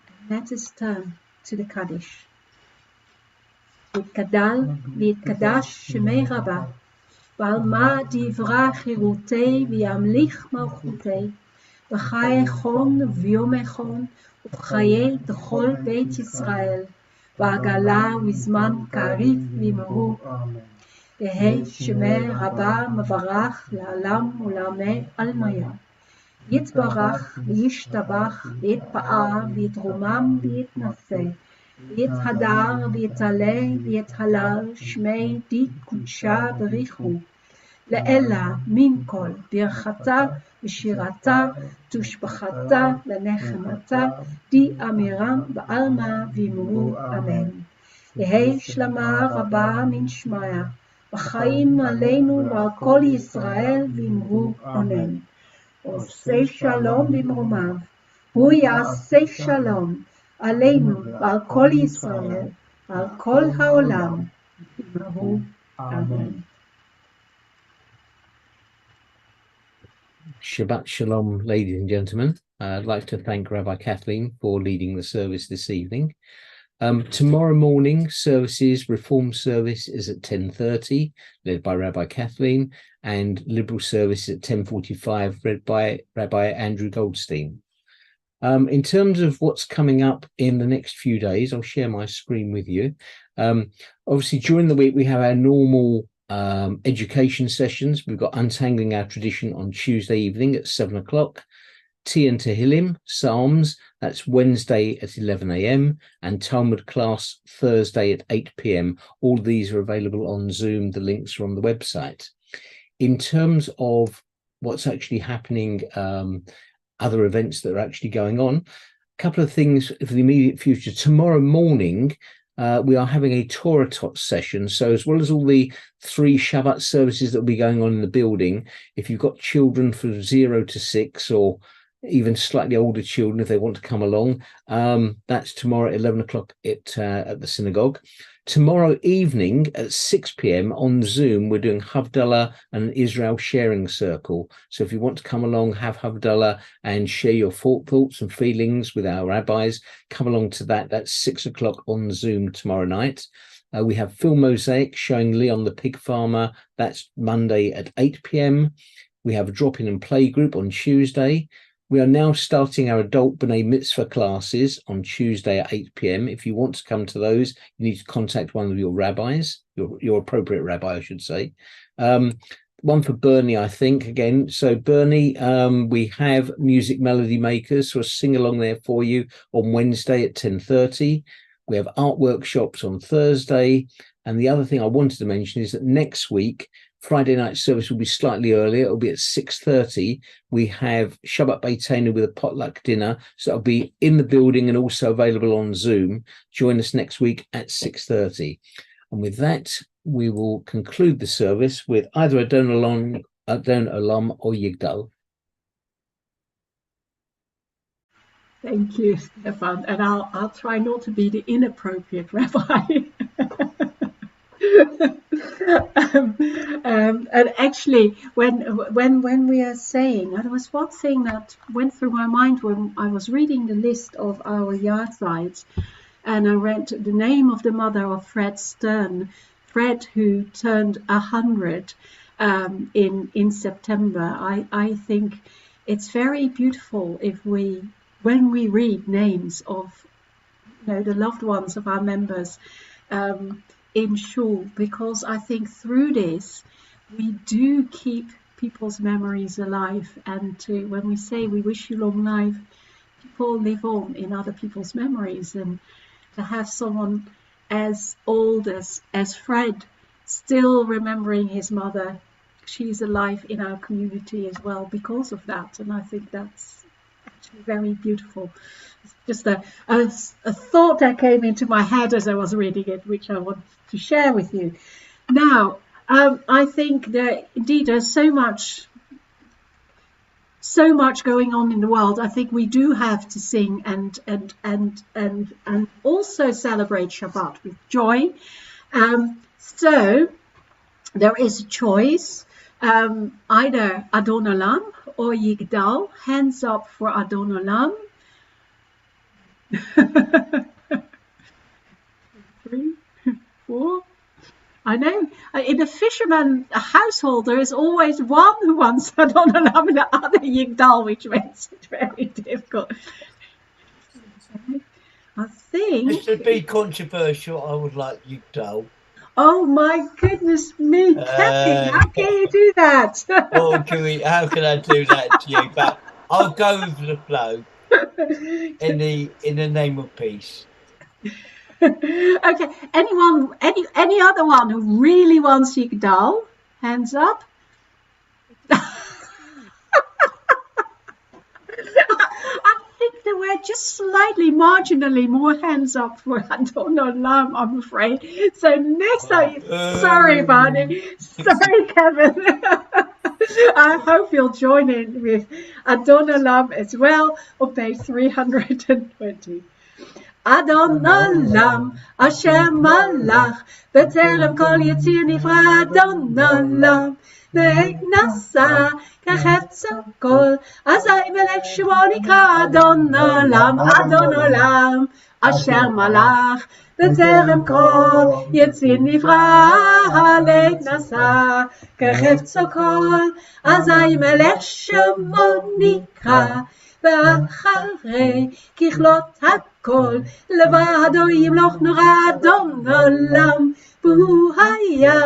And let us turn to the Kaddish. Yitkadal v'yitkadash shemei Rabbah, v'alma divra chirutei v'yamlich malchutei, v'chaye chon v'yomechon, v'chaye d'chol beit Yisrael, v'agala v'zman kariv v'imru. Yehei shemei Rabbah mavarach la'alam u'la'amei almaya. Yitbarach v'yishtabach v'yitpa'ar v'yitromam v'yitnaseh. ויתהדר ויתעלה ויתהלל שמי די קודשה בריחו לאלה מן כל ברכתה ושירתה תושבחתה לנחמתה די אמירה בעלמא ואמרו אמן. יהי שלמה רבה מן שמיה בחיים עלינו ועל כל ישראל ואמרו אמן. עושה שלום במרומיו הוא יעשה שלום עלינו ועל כל ישראל ועל כל העולם ואמרו אמן. Shabbat Shalom, ladies and gentlemen. I'd like to thank Rabbi Kathleen for leading the service this evening. Tomorrow morning services, Reform service is at 10:30, led by Rabbi Kathleen, and Liberal service at 10:45, read by Rabbi Andrew Goldstein. In terms of what's coming up in the next few days, I'll share my screen with you. Obviously, during the week, we have our normal education sessions. We've got Untangling Our Tradition on Tuesday evening at 7 o'clock. Tea and Tehillim, Psalms, that's Wednesday at 11 a.m. and Talmud class Thursday at 8 p.m. All these are available on Zoom. The links are on the website. In terms of what's actually happening, other events that are actually going on, a couple of things for the immediate future. Tomorrow morning, we are having a Torah Tot session. So as well as all the 3 Shabbat services that will be going on in the building, if you've got children from 0 to 6 or even slightly older children, if they want to come along, that's tomorrow at 11 o'clock at the synagogue. Tomorrow evening at 6 p.m. on Zoom, we're doing Havdalah and an Israel sharing circle. So if you want to come along, have Havdalah and share your thoughts and feelings with our rabbis, come along to that. That's 6 o'clock on Zoom tomorrow night. We have Film Mosaic showing Leon the Pig Farmer. That's Monday at 8 p.m. We have a drop-in and play group on Tuesday. We are now starting our adult B'nai Mitzvah classes on Tuesday at 8 p.m. If you want to come to those, you need to contact one of your rabbis, your appropriate rabbi, I should say. One for Bernie, I think, again. So Bernie, we have music melody makers who will sing along there for you on Wednesday at 10:30. We have art workshops on Thursday. And the other thing I wanted to mention is that next week, Friday night service will be slightly earlier. It'll be at 6:30. We have Shabbat Beitenu with a potluck dinner. So it'll be in the building and also available on Zoom. Join us next week at 6:30. And with that, we will conclude the service with either Adon Olam or Yigdal. Thank you, Stefan. And I'll try not to be the inappropriate rabbi. And actually, when we are saying, there was one thing that went through my mind when I was reading the list of our yahrzeits, and I read the name of the mother of Fred Stern, Fred, who turned 100 in September. I think it's very beautiful when we read names of the loved ones of our members in shul, because I think through this we do keep people's memories alive, and when we say we wish you long life, people live on in other people's memories, and to have someone as old as Fred still remembering his mother, she's alive in our community as well because of that, and I think that's actually very beautiful. It's just a thought that came into my head as I was reading it, which I want to share with you. Now, I think that indeed there's so much going on in the world. I think we do have to sing and also celebrate Shabbat with joy. So there is a choice, either Adon Olam or Yigdal. Hands up for Adon Olam. 3, 4. I know in a fisherman household there is always one who wants Adon Olam and the other Yigdal, which makes it very difficult. I think. Just to be controversial, I would like Yigdal. Oh my goodness me, Kevin, how can you do that? How can I do that to you? But I'll go with the flow in the name of peace. Okay, any other one who really wants Yigdal? Hands up. I think there were just slightly, marginally more hands up for Adon Olam, I'm afraid. So next time, sorry, Barney. Sorry, Kevin. I hope you'll join in with Adon Olam as well on page 320. Adon Olam, Hashem Malach, בטרם כל יציר נברא אדון עולם, ועת נשא כחפץ הכל, אזי מלך שמו נקרא אדון עולם, אדון עולם, אשר מלך, בטרם כל יציר נברא, לעת נשא כחפץ הכל, אזי מלך שמו נקרא, ואחרי ככלות הכל, לבדו ימלוך נורא אדון עולם, והוא היה,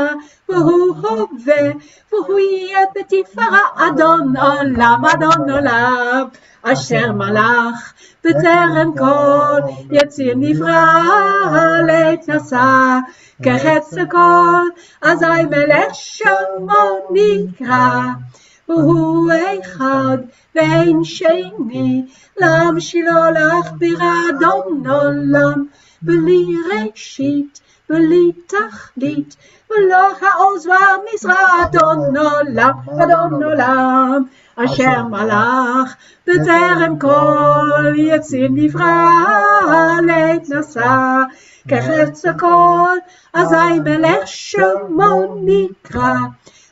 והוא הווה, והוא יהיה בתפארה אדון עולם, אדון עולם, אשר מלך בטרם כל יציר נברא, לעת נשא כחפץ הכל, אזי מלך שמו נקרא, והוא אחד ואין שני, להמשילו להכביר אדון עולם, בלי ראשית, בלי תכלית, ולא העוז והמזרע אדון עולם, אדון עולם, אשר מלך בטרם כל יציר נברא, לעת נשא כחפץ הכל, אזי מלך שמו נקרא,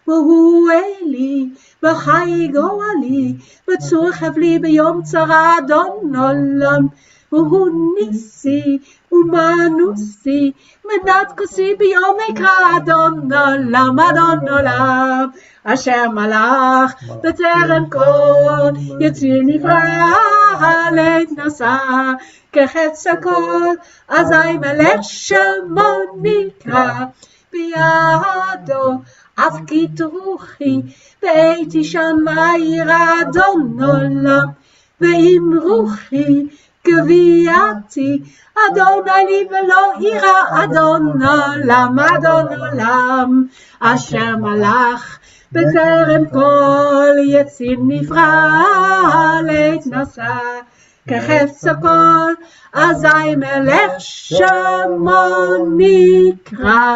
והוא אלי וחי גואלי, בצור חבלי ביום צרה אדון עולם, והוא ניסי ומנוסי, מנת כוסי ביום אקרא אדון עולם, אדון עולם, אשר מלך בטרם כל יציר נברא, לעת נשא כחפץ הכל, אזי מלך שמו נקרא, בידו אבקית רוחי, בעת ישן מהירא אדון עולם, ועם רוחי גוויעתי, אדוני לי ולא ירא אדון עולם, אדון עולם, אשר מלך בטרם כל יציר נברא, לעת נשא כחפץ הכל, אזי מלך שמו נקרא.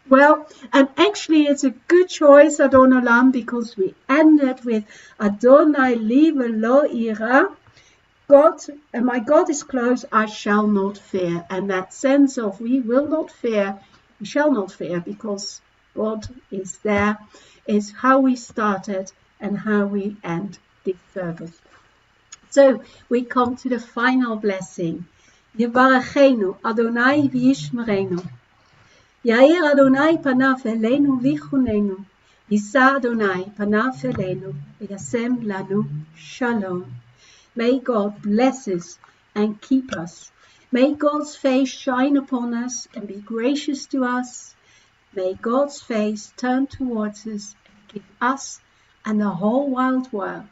Well, and actually it's a good choice, Adon Olam, because we ended with Adonai li v'lo ira. God, and my God is close, I shall not fear. And that sense of we will not fear, we shall not fear, because God is there, is how we started and how we end this service. So we come to the final blessing. Yevarachenu Adonai v'yishmerenu. Yair Adonai panav elenu v'chunenu. Yisa Adonai panav elenu v'yasem lanu shalom. May God bless us and keep us. May God's face shine upon us and be gracious to us. May God's face turn towards us and give us and the whole wide world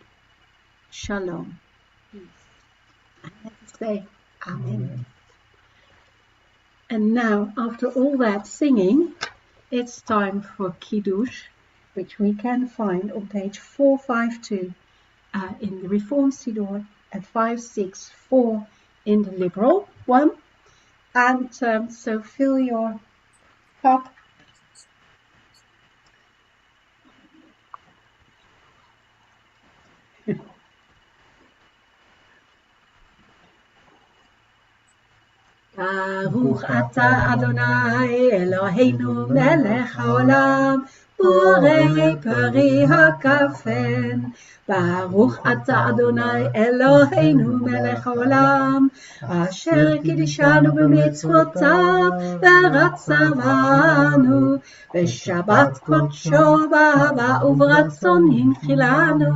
shalom. Peace. And let us say Amen. And now, after all that singing, it's time for Kiddush. which we can find on page 452 in the Reformed Sidor and 564 in the Liberal one. And so fill your cup. Baruch atah Adonai Eloheinu melech haolam borei peri hakafen. Baruch atah Adonai Eloheinu melech haolam asher kiddushanu b'mitzvotav v'ratzavanu v'shabbat kodsho b'ahava u'v'ratzon hinchilanu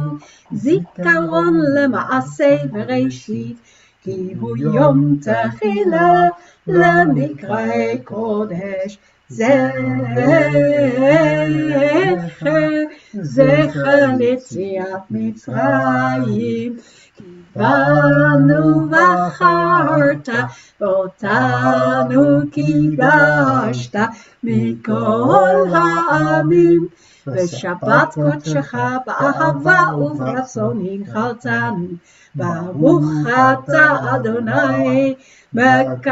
zikaron lema'aseh v'reishit כי הוא יום תחילה למקראי קודש זכר ליציאת מצרים כי בנו בחרת ואותנו קידשת מכל העמים ושבת קודשך באהבה וברצון הנחלתנו ברוך אתה אדוני מקדש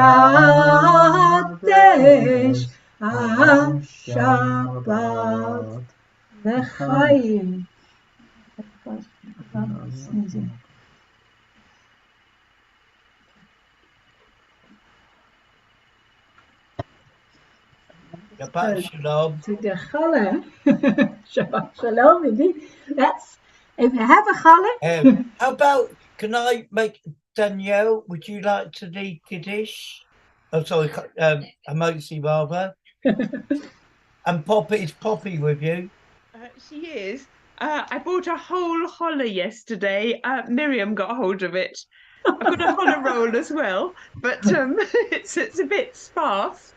השבת לחיים. Shabbat shalom. To the challah. Shabbat shalom, indeed. That's, if you have a challah. How about, can I make Danielle, would you like to lead Kiddush? Oh, sorry, Hamotzi rather. And Poppy, is Poppy with you? She is. I bought a whole challah yesterday. Miriam got hold of it. I've got a challah roll as well, but it's a bit sparse.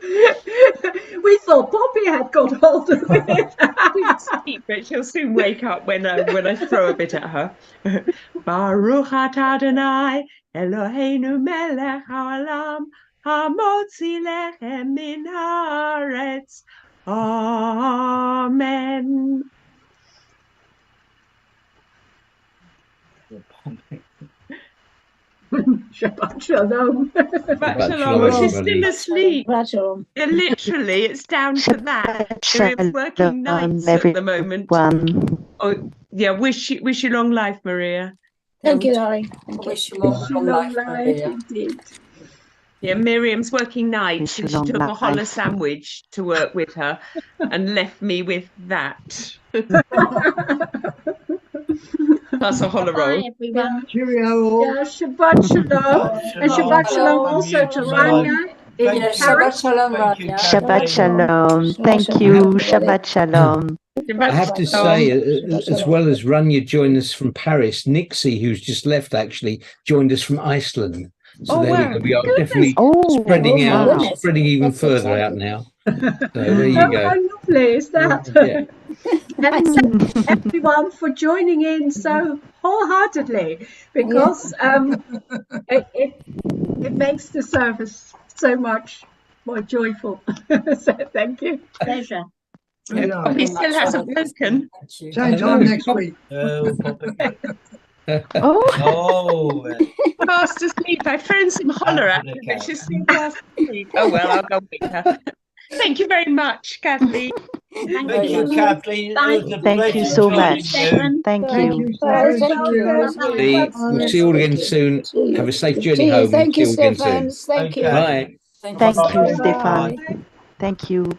We thought Poppy had got hold of it. But she'll soon wake up when I throw a bit at her. Baruch atah Adonai Eloheinu melech haolam hamotzi lechem min haaretz. Amen. Shabbat shalom. Shabbat shalom. She's still asleep. Yeah, literally, it's down to that. Miriam's working nights at the moment. Oh, yeah. Wish you long life, Maria. Thank you, darling. Wish you long life, Maria. Indeed. Yeah, Miriam's working nights, and she took a challah sandwich to work with her, and left me with that. Plus a challah roll. Bye, everyone. Cheerio. Yeah, Shabbat shalom. And Shabbat shalom also to Rania in Yes, Paris. Shabbat shalom, Thank you, Rania. Shabbat shalom. Thank you. Shabbat shalom. I have to say, as well as Rania joined us from Paris, Nixie, who's just left, actually joined us from Iceland. So there we go. We are definitely spreading out, spreading even further out now. So there you go. How lovely is that? Yeah. And thank everyone for joining in so wholeheartedly, because it makes the service so much more joyful. So thank you. Pleasure. Yeah. He still hasn't woken. Same time next week. Oh, Fast asleep. I phoned some holler at her, but she's still fast asleep. Oh well, I'll go with her. Thank you very much, Kathleen. thank you, Kathleen. It was a Thank you pleasure so joining much. you. Thank Thank you. you, Stephen. We'll see you all again soon. Have a safe journey home. Thank you, See you all again soon. Stephen. Thank you. Okay. Bye. Thank you, Stefan. Thank you.